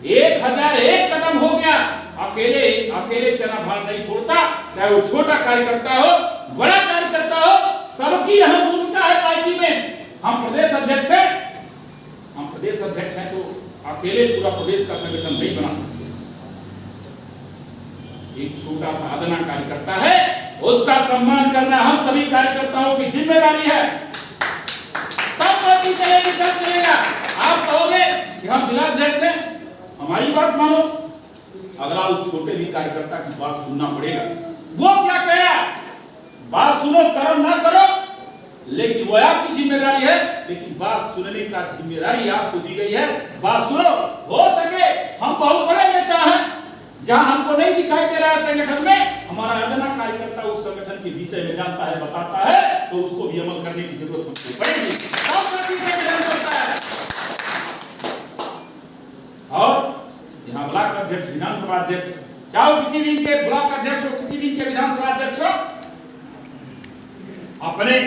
1001 कदम हो गया। अकेले चना भार नहीं फोड़ता, चाहे वो छोटा कार्यकर्ता हो, बड़ा कार्यकर्ता हो, सबकी अहम भूमिका है पार्टी में। हम प्रदेश अध्यक्ष हैं तो अकेले पूरा प्रदेश का संगठन नहीं बना सकते। एक छोटा सा अदना कार्यकर्ता है, उसका सम्मान करना हम सभी कार्यकर्ताओं की जिम्मेदारी है। तब पार्टी चलेगी, तब चलेगा। आप कहोगे कि हम जिला अध्यक्ष हैं, हमारी बात मानो, अगला उस छोटे भी कार्यकर्ता की बात सुनना पड़ेगा। वो क्या कह रहा है, बात सुनो, करो ना करो, लेकिन वो आपकी जिम्मेदारी है। लेकिन बात सुनने का जिम्मेदारी आपको दी गई है। बात सुनो। हो सके हम बहुत बड़े नेता हैं, जहां हमको नहीं दिखाई दे रहा है संगठन में, हमारा अदना कार्यकर्ता उस संगठन के विषय में जानता है, बताता है, तो उसको भी अमल करने की जरूरत हमको पड़ेगी। और यहाँ ब्लॉक अध्यक्ष, विधानसभा अध्यक्ष, चाहे किसी भी के ब्लॉक अध्यक्ष हो, किसी भी के विधानसभा अध्यक्ष हो, अपने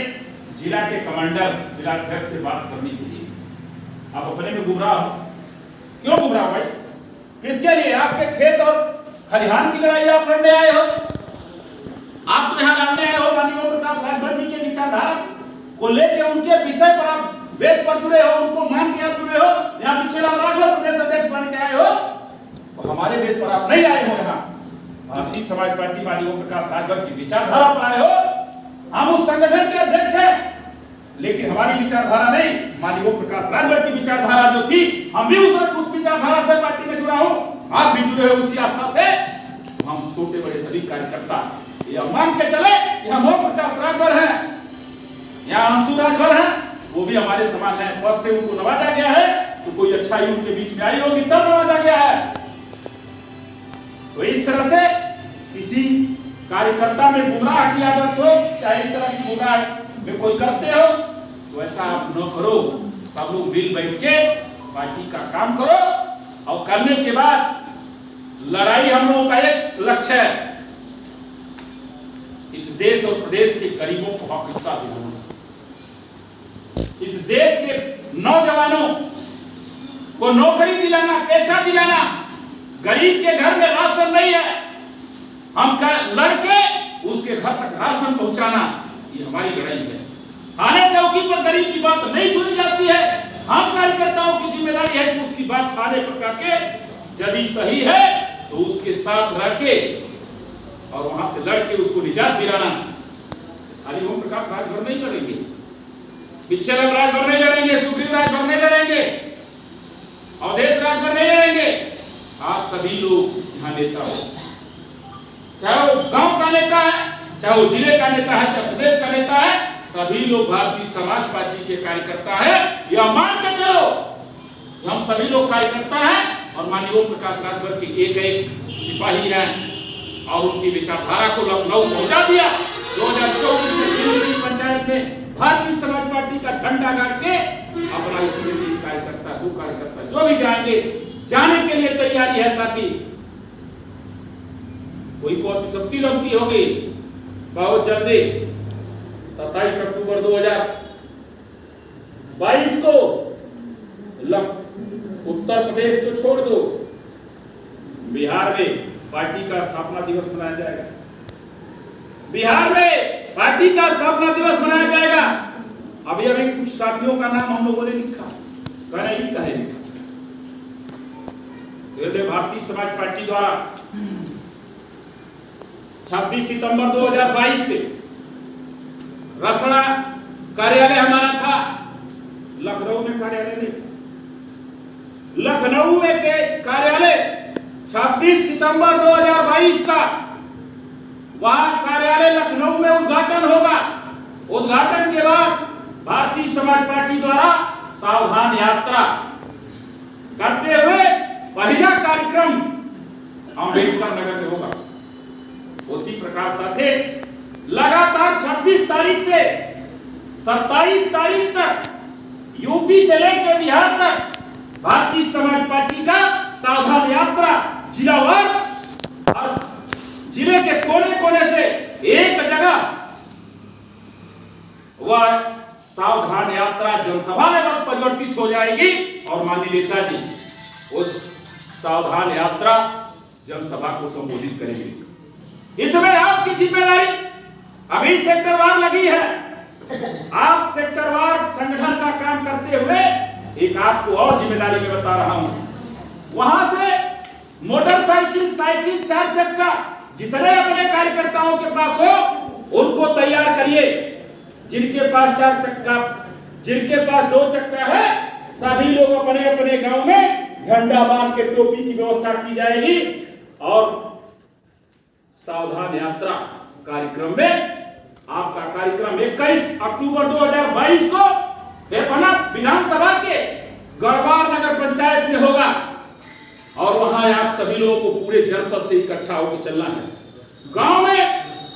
जिला के कमांडर, जिला अध्यक्ष से बात करनी चाहिए। आप अपने में गुमराह हो, क्यों गुमराह भाई? किसके लिए? आपके खेत और खलिहान की लड़ाई आप लड़ने आए हो? आप तो यहाँ लड़ने आए हो माननीय ओम प्रकाश राजभर जी के विचारधारा को लेकर, उनके विषय पर आप वेद पर जुड़े हो, उनको मान के आप जुड़े हो। यहाँ पीछे राजभर प्रदेश अध्यक्ष बन के आए हो, तो हमारे देश पर आप नहीं आए हो। यहाँ भारतीय समाज पार्टी माननीय ओम प्रकाश राजभर की विचारधारा पर आए हो। हम उस संगठन के अध्यक्ष हैं, लेकिन हमारी विचारधारा नहीं, माननीय ओम प्रकाश राजभर की विचारधारा जो थी, हम भी उस विचारधारा से पार्टी में जुड़ा हूं, आप भी जुड़े हो उसी आस्था से। हम छोटे बड़े सभी कार्यकर्ता ये मान के चले कि हम ओम प्रकाश राजभर हैं, यहाँ अंशु राजभर हैं, वो भी हमारे समान है। पद से उनको नवाजा गया है, तो कोई अच्छाई उनके बीच में आई होगी तब नवाजा गया है। तो इस तरह से किसी कार्यकर्ता में गुमराह की आदत हो, चाहे इस तरह की गुमराह में कोई करते हो, तो ऐसा आप न करो। सब लोग मिल बैठ के पार्टी का काम करो, और करने के बाद लड़ाई हम लोगों का एक लक्ष्य है, इस देश और प्रदेश के गरीबों को हक हिस्सा दिलाना, इस देश के नौजवानों को नौकरी दिलाना, पैसा दिलाना। गरीब के घर में राशन नहीं है, हम लड़के उसके घर तक राशन पहुंचाना, ये हमारी लड़ाई है। थाने चौकी पर गरीब की बात नहीं सुनी जाती है, हम कार्यकर्ताओं की जिम्मेदारी है कि उसकी बात थाने पर करके, यदि सही है तो उसके साथ रह के और वहां से लड़के उसको निजात दिलाना। खाली ओम प्रकाश राजभर नहीं लड़ेंगे, पिछले राजभर नहीं लड़ेंगे, सुग्रीव राजभर नहीं लड़ेंगे, अवधेश राजभर नहीं लड़ेंगे। आप सभी लोग यहाँ नेता हो, चाहे वो गांव का नेता है, चाहे वो जिले का नेता है, चाहे प्रदेश का नेता है, सभी लोग भारतीय समाज पार्टी के कार्यकर्ता है। यह मान के चलो, हम सभी लोग कार्यकर्ता हैं और माननीय ओम प्रकाश राजभर के एक सिपाही हैं, और उनकी विचारधारा को लखनऊ पहुंचा दिया। 2024 में दिल्ली पंचायत में भारतीय समाज पार्टी का झंडा गाड़ के अपना इसमें से कार्यकर्ता, 2 कार्यकर्ता जो भी जाएंगे, जाने के लिए तैयारी है साथी। कोई शक्ति लगती होगी बहुत जल्दी 27 अक्टूबर 2022 को उत्तर प्रदेश तो छोड़ दो, बिहार में पार्टी का स्थापना दिवस मनाया जाएगा। बिहार में पार्टी का स्थापना दिवस मनाया जाएगा। अभी कुछ साथियों का नाम हम लोगों ने लिखा, कहना ही कहे लिखा, भारतीय समाज पार्टी द्वारा 26 सितंबर 2022 से रसड़ा कार्यालय हमारा था, लखनऊ में कार्यालय नहीं था। लखनऊ में के कार्यालय 26 सितंबर 2022 का वहां कार्यालय लखनऊ में उद्घाटन होगा। उद्घाटन के बाद भारतीय समाज पार्टी द्वारा सावधान यात्रा करते हुए पहला कार्यक्रम अम्बेडकर नगर में होगा। उसी प्रकार साथे लगातार 26 तारीख से 27 तारीख तक यूपी से लेकर बिहार तक भारतीय समाज पार्टी का सावधान यात्रा जिलावार और जिले के कोने कोने से एक जगह वह सावधान यात्रा जनसभा में परिवर्तित हो जाएगी और माननीय नेताजी उस सावधान यात्रा जनसभा को संबोधित करेंगे। इसमें आपकी जिम्मेदारी अभी सेक्टरवार लगी है। आप सेक्टरवार संगठन का काम करते हुए एक आपको और जिम्मेदारी में बता रहा हूं, वहां से मोटरसाइकिल, साइकिल, 4 चक्का जितने अपने कार्यकर्ताओं के पास हो उनको तैयार करिए। जिनके पास 4 चक्का, जिनके पास 2 चक्का है, सभी लोग अपने अपने गांव में झंडा बांध के टोपी की व्यवस्था की जाएगी और सावधान यात्रा कार्यक्रम में आपका कार्यक्रम 21 अक्टूबर 2022 को बेपना विधानसभा के गढ़वार नगर पंचायत में होगा और वहां आप सभी लोगों को पूरे जनपद से इकट्ठा होकर चलना है। गांव में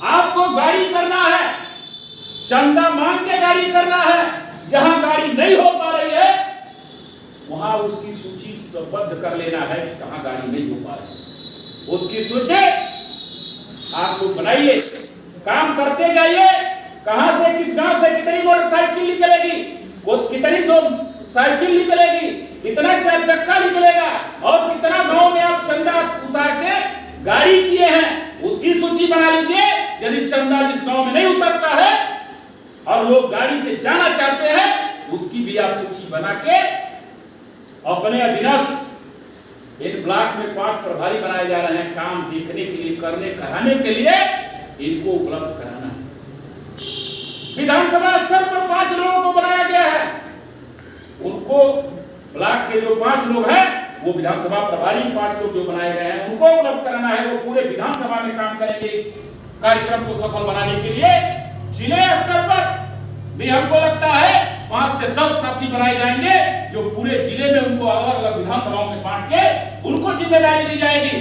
आपको गाड़ी करना है, चंदा मांग के गाड़ी करना है। जहां गाड़ी नहीं हो पा रही है वहां उसकी सूची बद्ध कर लेना है कि कहां गाड़ी नहीं हो पा रही। उसकी सूची आप लोग बनाइए, काम करते जाइए। कहां से किस गांव से कितनी मोटरसाइकिल निकलेगी, वो कितनी 2 साइकिल निकलेगी, कितना 4 चक्का निकलेगा और कितना गांव में आप चंदा उतार के गाड़ी किए हैं उसकी सूची बना लीजिए। यदि चंदा जिस गांव में नहीं उतरता है और लोग गाड़ी से जाना चाहते हैं उसकी भी आप सूची बना के अपने अधीनस्थ इन ब्लॉक में 5 प्रभारी बनाए जा रहे हैं। काम देखने के लिए, करने कराने के लिए इनको उपलब्ध कराना है। विधानसभा स्तर पर 5 लोगों को बनाया गया है। उनको ब्लॉक के जो 5 लोग हैं वो विधानसभा प्रभारी 5 लोग जो बनाए गए हैं उनको उपलब्ध कराना है। वो पूरे विधानसभा में काम करेंगे इस कार्यक्रम को सफल बनाने के लिए। जिले स्तर पर भी हमको लगता है 5 से 10 साथी बनाए जाएंगे जो पूरे जिले में उनको अलग अलग विधानसभाओं में बांट के उनको जिम्मेदारी दी जाएगी।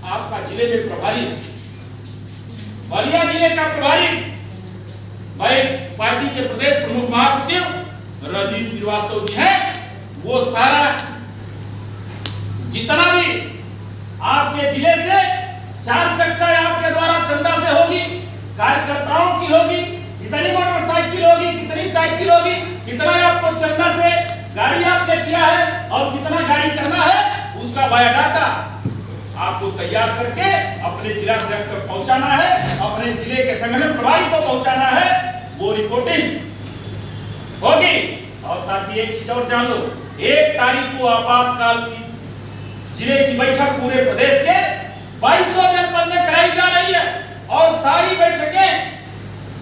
आपका जिले में प्रभारी, बलिया जिले का प्रभारी भाई पार्टी के प्रदेश प्रमुख महासचिव रजनीश श्रीवास्तव जी हैं। वो सारा जितना भी आपके जिले से 4 चक्का आपके द्वारा चंदा से होगी, कार्यकर्ताओं की होगी, कितनी मोटरसाइकिल होगी, कितनी साइकिल होगी, कितना आपको चंदा से गाड़ी आपने किया है और कितना गाड़ी करना है, उसका बायोडाटा आपको तैयार करके अपने जिला अध्यक्ष तक पहुंचाना है, अपने जिले के संगठन प्रभारी को पहुंचाना है। वो रिपोर्टिंग होगी। और साथ ही एक चीज और जान लो, 1 तारीख को आपातकाल की जिले की बैठक पूरे प्रदेश के 22 जनपद में कराई जा रही है और सारी बैठकें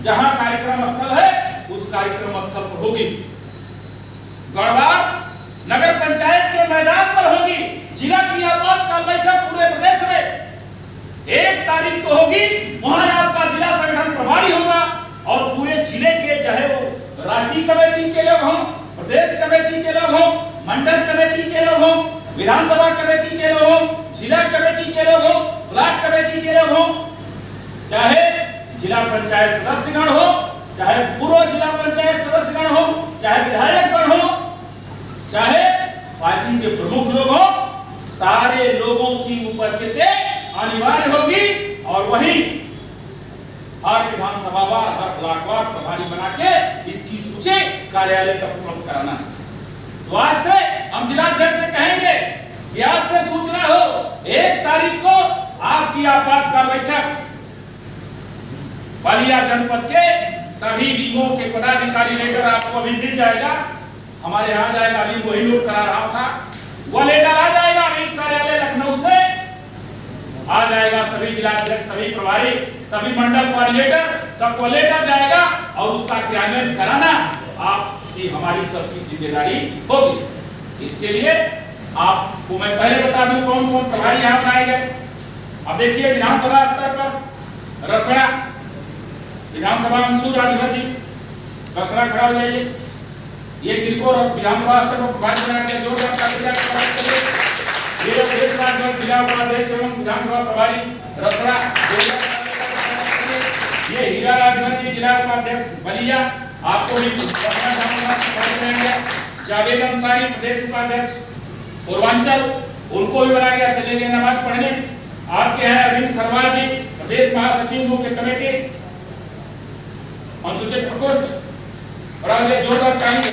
जहां कार्यक्रम स्थल है उस कार्यक्रम स्थल पर होगी। गढ़वार नगर पंचायत के मैदान पर होगी। जिला की आपातकाल बैठक पूरे प्रदेश में 1 तारीख को होगी। वहां आपका जिला संगठन प्रभारी होगा और पूरे जिले के चाहे वो राज्य कमेटी के लोग हों, प्रदेश कमेटी के लोग हों, मंडल कमेटी के लोग हों, विधानसभा कमेटी के लोग हों, जिला कमेटी के लोग हों, ब्लॉक कमेटी के लोग हों, चाहे जिला पंचायत सदस्यगण हो, चाहे पूर्व जिला पंचायत सदस्यगण हो, चाहे विधायकगण हो, चाहे पार्टी के प्रमुख लोग हो, सारे लोगों की उपस्थिति अनिवार्य होगी और वही हर विधानसभा वार, हर ब्लॉक वार प्रभारी बना के इसकी सूची कार्यालय तक उपलब्ध कराना है। तो आज से हम जिलाध्यक्ष से कहेंगे कि आज से सूचना हो 1 तारीख को आपकी आपातकाल बैठक बलिया जनपद के सभी विंगों के पदाधिकारी लेटर आपको अभी मिल जाएगा। हमारे यहाँ जाएगा, अभी वही लोग करा रहा था, वो लेटर आ जाएगा अभी कार्यालय लखनऊ आ जाएगा सभी जिला अध्यक्ष, सभी प्रभारी, सभी मंडल कोऑर्डिनेटर का कोलेटर जाएगा और उसका क्रियान्वयन कराना आपकी हमारी सबकी जिम्मेदारी होगी। इसके लिए आपको मैं पहले बता दूं कौन कौन प्रभारी यहाँ बनाए गए। अब देखिए विधानसभा स्तर पर रसड़ा विधानसभा मंसूर राजभर जी, रसड़ा खड़ा हो जाइए। ये किनको विधानसभा स्तर पर प्रभारी बनाया गया, जोरदार तालियां बजाइए। ये प्रदेश राजभर जिला उपाध्यक्ष एवं विधानसभा प्रभारी रसड़ा, ये हीरा राजभर जी जिला उपाध्यक्ष बलिया, आपको भी जावेद अंसारी प्रदेश उपाध्यक्ष पूर्वांचल, उनको भी बनाया गया, चले गए नमाज पढ़ने। आपके हैं अरविंद खरवाल जी प्रदेश महासचिव मुख्य कमेटी अनुसूचित प्रकोष्ठ, और ये जोरदार तालियां।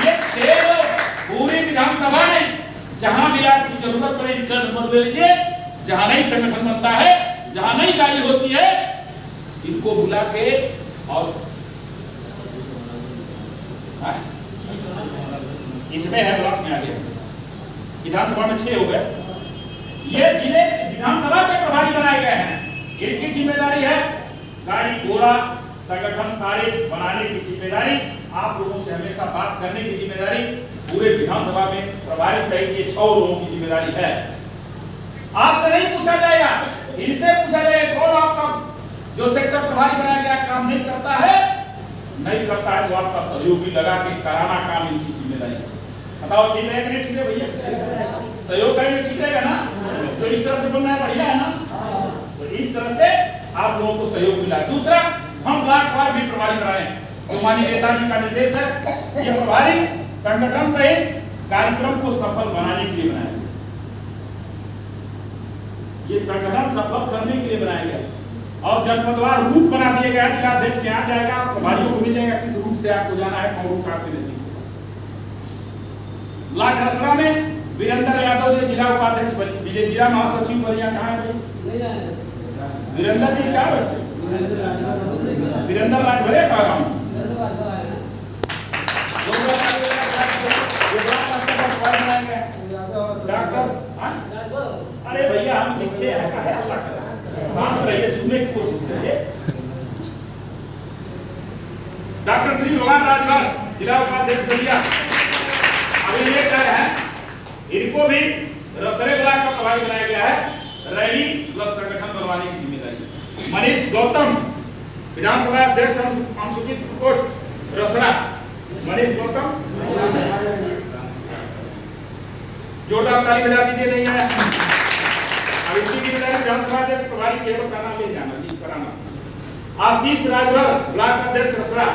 ये 6 लोग पूरी विधानसभा में जहां भी आपकी जरूरत पड़े विकल्प नंबर ले लीजिए, जहां नहीं संगठन बनता है, जहां नहीं गाड़ी होती है, इनको बुला के और इसमें है ब्लॉक में आ गया, विधानसभा में 6 हो गए। ये जिले विधानसभा के प्रभारी बनाए गए हैं। इनकी जिम्मेदारी है गाड़ी घोड़ा संगठन सारे बनाने की जिम्मेदारी, आप लोगों से हमेशा बात करने की जिम्मेदारी पूरे विधानसभा में प्रभारी सहित ये 6 लोगों की जिम्मेदारी है। आपसे नहीं पूछा जाएगा, इनसे पूछा जाएगा कौन आपका जो सेक्टर प्रभारी बनाया गया काम नहीं करता है, नहीं करता है तो आपका सहयोगी लगा के कराना काम इनकी जिम्मेदारी है। बताओ ठीक है कि नहीं ठीक है भैया? सहयोग करेंगे ठीक रहेगा ना? जो इस तरह से बनना है बढ़िया है ना? तो इस तरह से आप लोगों को सहयोग मिला। दूसरा, हम ब्लॉक वार भी प्रभारी बनाए हैं, तो माननीय नेता जी का निर्देश है ये प्रभारी संगठन सहित कार्यक्रम को सफल बनाने के लिए बनाया गया। ये संगठन सफल करने के लिए बनाया गया और जनपदवार रूट बना दिया गया। जिला अध्यक्ष के यहाँ जाएगा, प्रभारियों को मिल जाएगा किस रूट से आपको जाना है, कौन रूट आपके नजदीक। ब्लॉक रसड़ा में वीरेंद्र यादव जी जिला उपाध्यक्ष बने, जिला महासचिव बलिया कहाँ है? वीरेंद्र जी क्या बचे? वीरेंद्र राजभरे का गाँव अरे भैया हम लिखे हैं, शांत रहिए, सुनने की कोशिश करिए। डॉक्टर श्री भगवान राजभर जिला उपाध्यक्ष बलिया, अभी ये कह रहे हैं इनको भी रसड़े ब्लॉक का प्रभारी बनाया गया है। रैली प्लस संगठन बनवाने की जिम्मेदारी। मनीष गौतम विधानसभा अध्यक्ष अनुसूचित प्रकोष्ठ रसड़ा, मनीष गौतम जोरदार ताली बजा दीजिए। नहीं है अब इसी की विधानसभा अध्यक्ष प्रभारी केवल का नाम ले जाना नहीं कराना। आशीष राजभर ब्लॉक अध्यक्ष रसड़ा,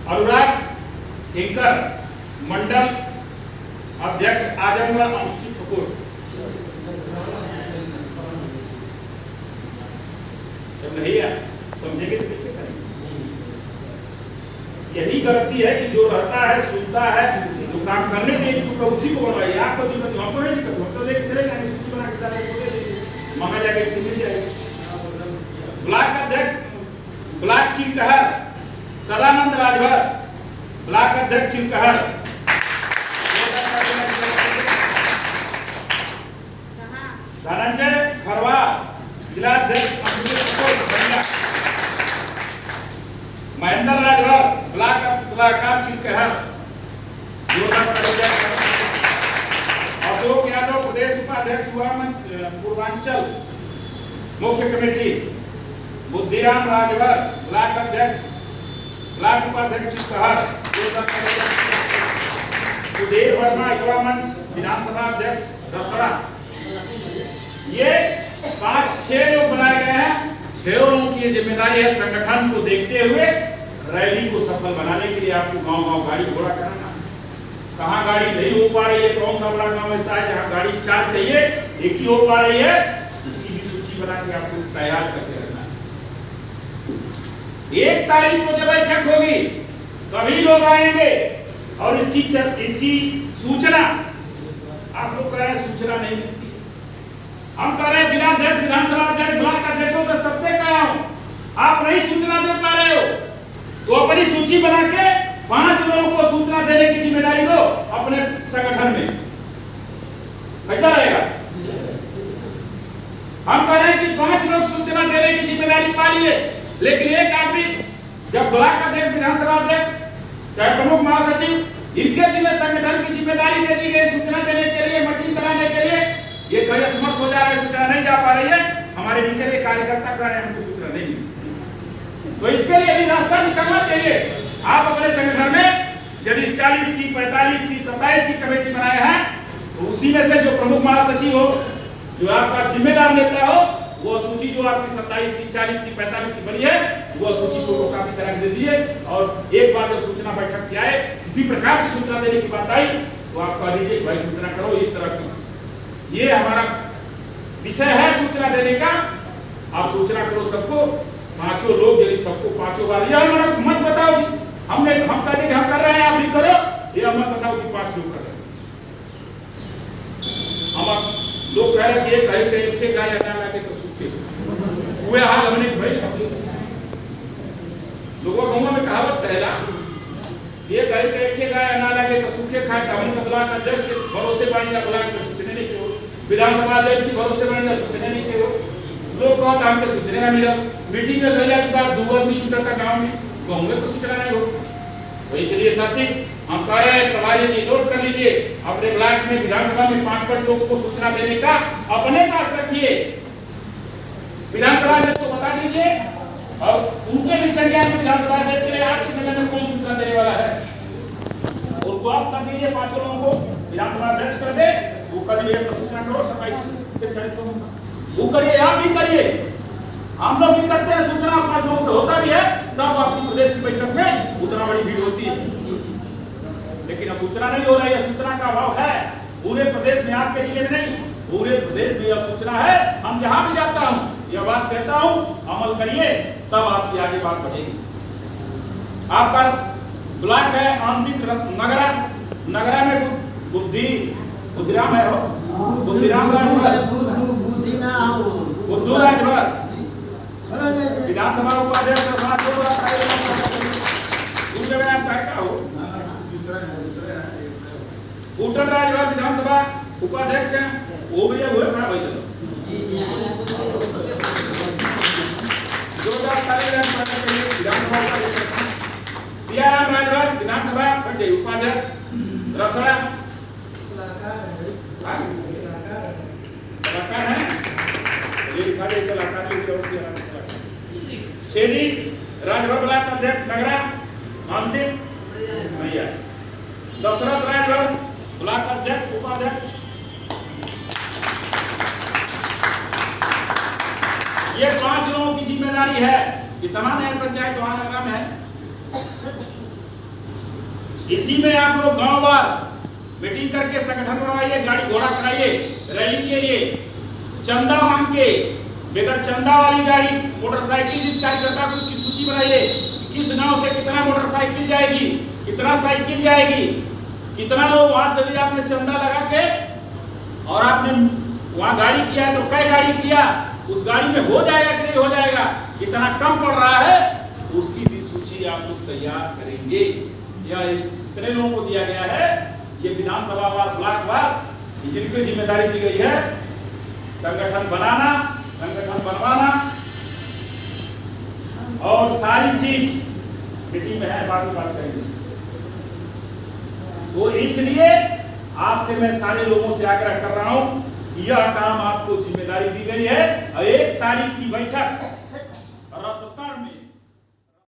अनुराग टिंकर मंडल अध्यक्ष आजमगढ़ अनुसूचित प्रकोष्ठ। जब नहीं समझेंगे तो कैसे करेंगे? यही गलती है कि जो रहता है सुनता है जो काम करने के इच्छुक है उसी को बनवाइए। आपको दिक्कत हमको नहीं दिक्कत, हम तो लेके चलेंगे सूची बना के मंगा जाके मिल जाएगी। ब्लॉक अध्यक्ष ब्लॉक चिलकहर सदानंद राजभर, ब्लॉक अध्यक्ष चिलकहर। धनंजय खरवा जिला अध्यक्ष महेंद्र राजभर ब्लॉक सलाहकार चिलकहर। अशोक यादव प्रदेश उपाध्यक्ष हुआ पूर्वांचल मुख्य कमेटी। बुद्धिराम राजभर ब्लॉक अध्यक्ष ब्लॉक उपाध्यक्ष चिलकहर। सुधीर वर्मा युवा मंच विधानसभा अध्यक्ष रसड़ा। ये 5-6 लोग बनाए गए हैं। 6 लोगों की जिम्मेदारी है संगठन को देखते हुए रैली को सफल बनाने के लिए आपको गांव-गांव गाड़ी घोड़ा कराना। कहाँ गाड़ी नहीं हो पा रही है, कौन सा बड़ा गांव ऐसा है जहाँ गाड़ी 4 चाहिए, एक ही हो पा रही है, इसकी भी सूची बना के आपको तैयार करके रखना है। 1 तारीख को जब बैठक होगी सभी लोग आएंगे और इसकी सूचना आप लोग कह रहे हैं सूचना नहीं मिलती। हम कह रहे हैं जिला अध्यक्ष विधानसभा अध्यक्ष ब्लॉक अध्यक्षों से सबसे कह रहा हूं, आप नहीं सूचना दे पा रहे हो तो अपनी सूची बना के 5 लोगों को सूचना दे देने की जिम्मेदारी दो अपने संगठन में, कैसा रहेगा? हम कह रहे हैं कि 5 लोग सूचना देने की जिम्मेदारी पा लिए, लेकिन एक आदमी जब ब्लॉक अध्यक्ष, विधानसभा अध्यक्ष, चाहे प्रमुख महासचिव, इनके जिले संगठन की जिम्मेदारी दे दी गई सूचना देने के लिए, मीटिंग कराने के लिए, ये कहीं असमर्थ हो जा रहा है, सूचना नहीं जा पा रही है, हमारे नीचे के कार्यकर्ता कह रहे हैं हमको सूचना नहीं मिली। तो इसके लिए भी रास्ता निकालना चाहिए। आप अपने संगठन में यदि 40 की, 45 की, 27 की कमेटी बनाए हैं, तो उसी में से जो प्रमुख महासचिव हो, जो आपका जिम्मेदार नेता हो, वो सूची जो आपकी 27 की, 40 की, 45 की बनी है, वो सूची को कॉपी करा दे दीजिए। और एक बार जब सूचना बैठक की आए, किसी प्रकार की सूचना देने की बात आई, तो आप कह दीजिए भाई सूचना करो इस तरह की, ये हमारा विषय है सूचना देने का। आप सूचना करो सबको, 5 लोग यदि सबको 5 बार, यह मत बताओ कि हम कर रहे हैं, आप भी करो, ये मत बताओ कि 5 लोग कर रहे हैं। हम लोग कह रहे कि एक कहीं गाय हटा लाके तो सूखे हुए हाल हमने भाई लोगों गाँव में कहावत कहला, ये गाय अना लगे तो सूखे खाए, हम ब्लॉक अध्यक्ष के भरोसे बनेगा, ब्लॉक के सूचने नहीं के हो, विधानसभा अध्यक्ष के भरोसे बनेगा, सूचने नहीं के हो। लोग कहते हमको सूचने ना मिला, मीटिंग में गया के बाद 2 आदमी जुटा था गाँव में, गाँव में तो सूचना नहीं हो। तो इसलिए साथी हम कह रहे हैं, प्रभारी जी नोट कर लीजिए, अपने ब्लॉक में विधानसभा में 5 लोगों को सूचना देने का अपने पास रखिए, विधानसभा अध्यक्ष को बता दीजिए, और उनके भी संज्ञान में विधानसभा अध्यक्ष के लिए आप इस समय में कौन सूचना देने वाला है, उनको आप कर दीजिए। 5 लोगों को विधानसभा अध्यक्ष कर दे, वो कर दीजिए सूचना करो 27 से 40 लोगों का, वो करिए, आप भी करिए, हम लोग भी करते हैं सूचना, 5 लोगों से होता भी है, सब आपकी प्रदेश की बैठक में उतना बड़ी भीड़ होती है, लेकिन अब सूचना नहीं हो रही है, सूचना का अभाव है पूरे प्रदेश में, आपके जिले में नहीं, पूरे प्रदेश में यह सूचना है। हम जहां भी जाता हूं यह बात कहता हूं, अमल करिए, तब आपसे आगे बात बढ़ेगी। आपका ब्लॉक है आंशिक नगरा में बुद्धिराम है, बुद्धिराम बुद्धू राजभर विधानसभा उपाध्यक्ष उटन राजभर विधानसभा उपाध्यक्ष हैं, वो भी हुए खड़ा भाई सियाराम राजभर विधानसभा उपाध्यक्ष, रसड़ा छेदी राजभर ब्लॉक अध्यक्ष नगरा मानसिक भैया, दशरथ राजभर ब्लॉक अध्यक्ष उपाध्यक्ष। ये 5 लोगों की जिम्मेदारी है। कितना नया पंचायत वहां में है, इसी में आप लोग गांववार मीटिंग करके संगठन बनवाइए, गाड़ी घोड़ा कराइए, रैली के लिए चंदा मांग के, बेगर चंदा वाली गाड़ी मोटरसाइकिल जिस कार्यकर्ता को उसकी सूची बनाइए, किस गांव से कितना मोटरसाइकिल जाएगी, कितना साइकिल जाएगी, कितना लोग वहां यदि आपने चंदा लगा के और आपने वहां गाड़ी किया है तो कई गाड़ी किया, उस गाड़ी में हो जाएगा कि नहीं हो जाएगा, कितना कम पड़ रहा है, उसकी भी सूची आप लोग तैयार करेंगे। यह इतने लोगों को दिया गया है, ये विधानसभा वार, ब्लॉक वार, जिनको जिम्मेदारी दी गई है संगठन बनाना, संगठन बनवाना और सारी चीज मीटिंग में है, बात करेंगे। तो इसलिए आपसे मैं सारे लोगों से आग्रह कर रहा हूं, यह काम आपको जिम्मेदारी दी गई है। 1 तारीख की बैठक रतसर में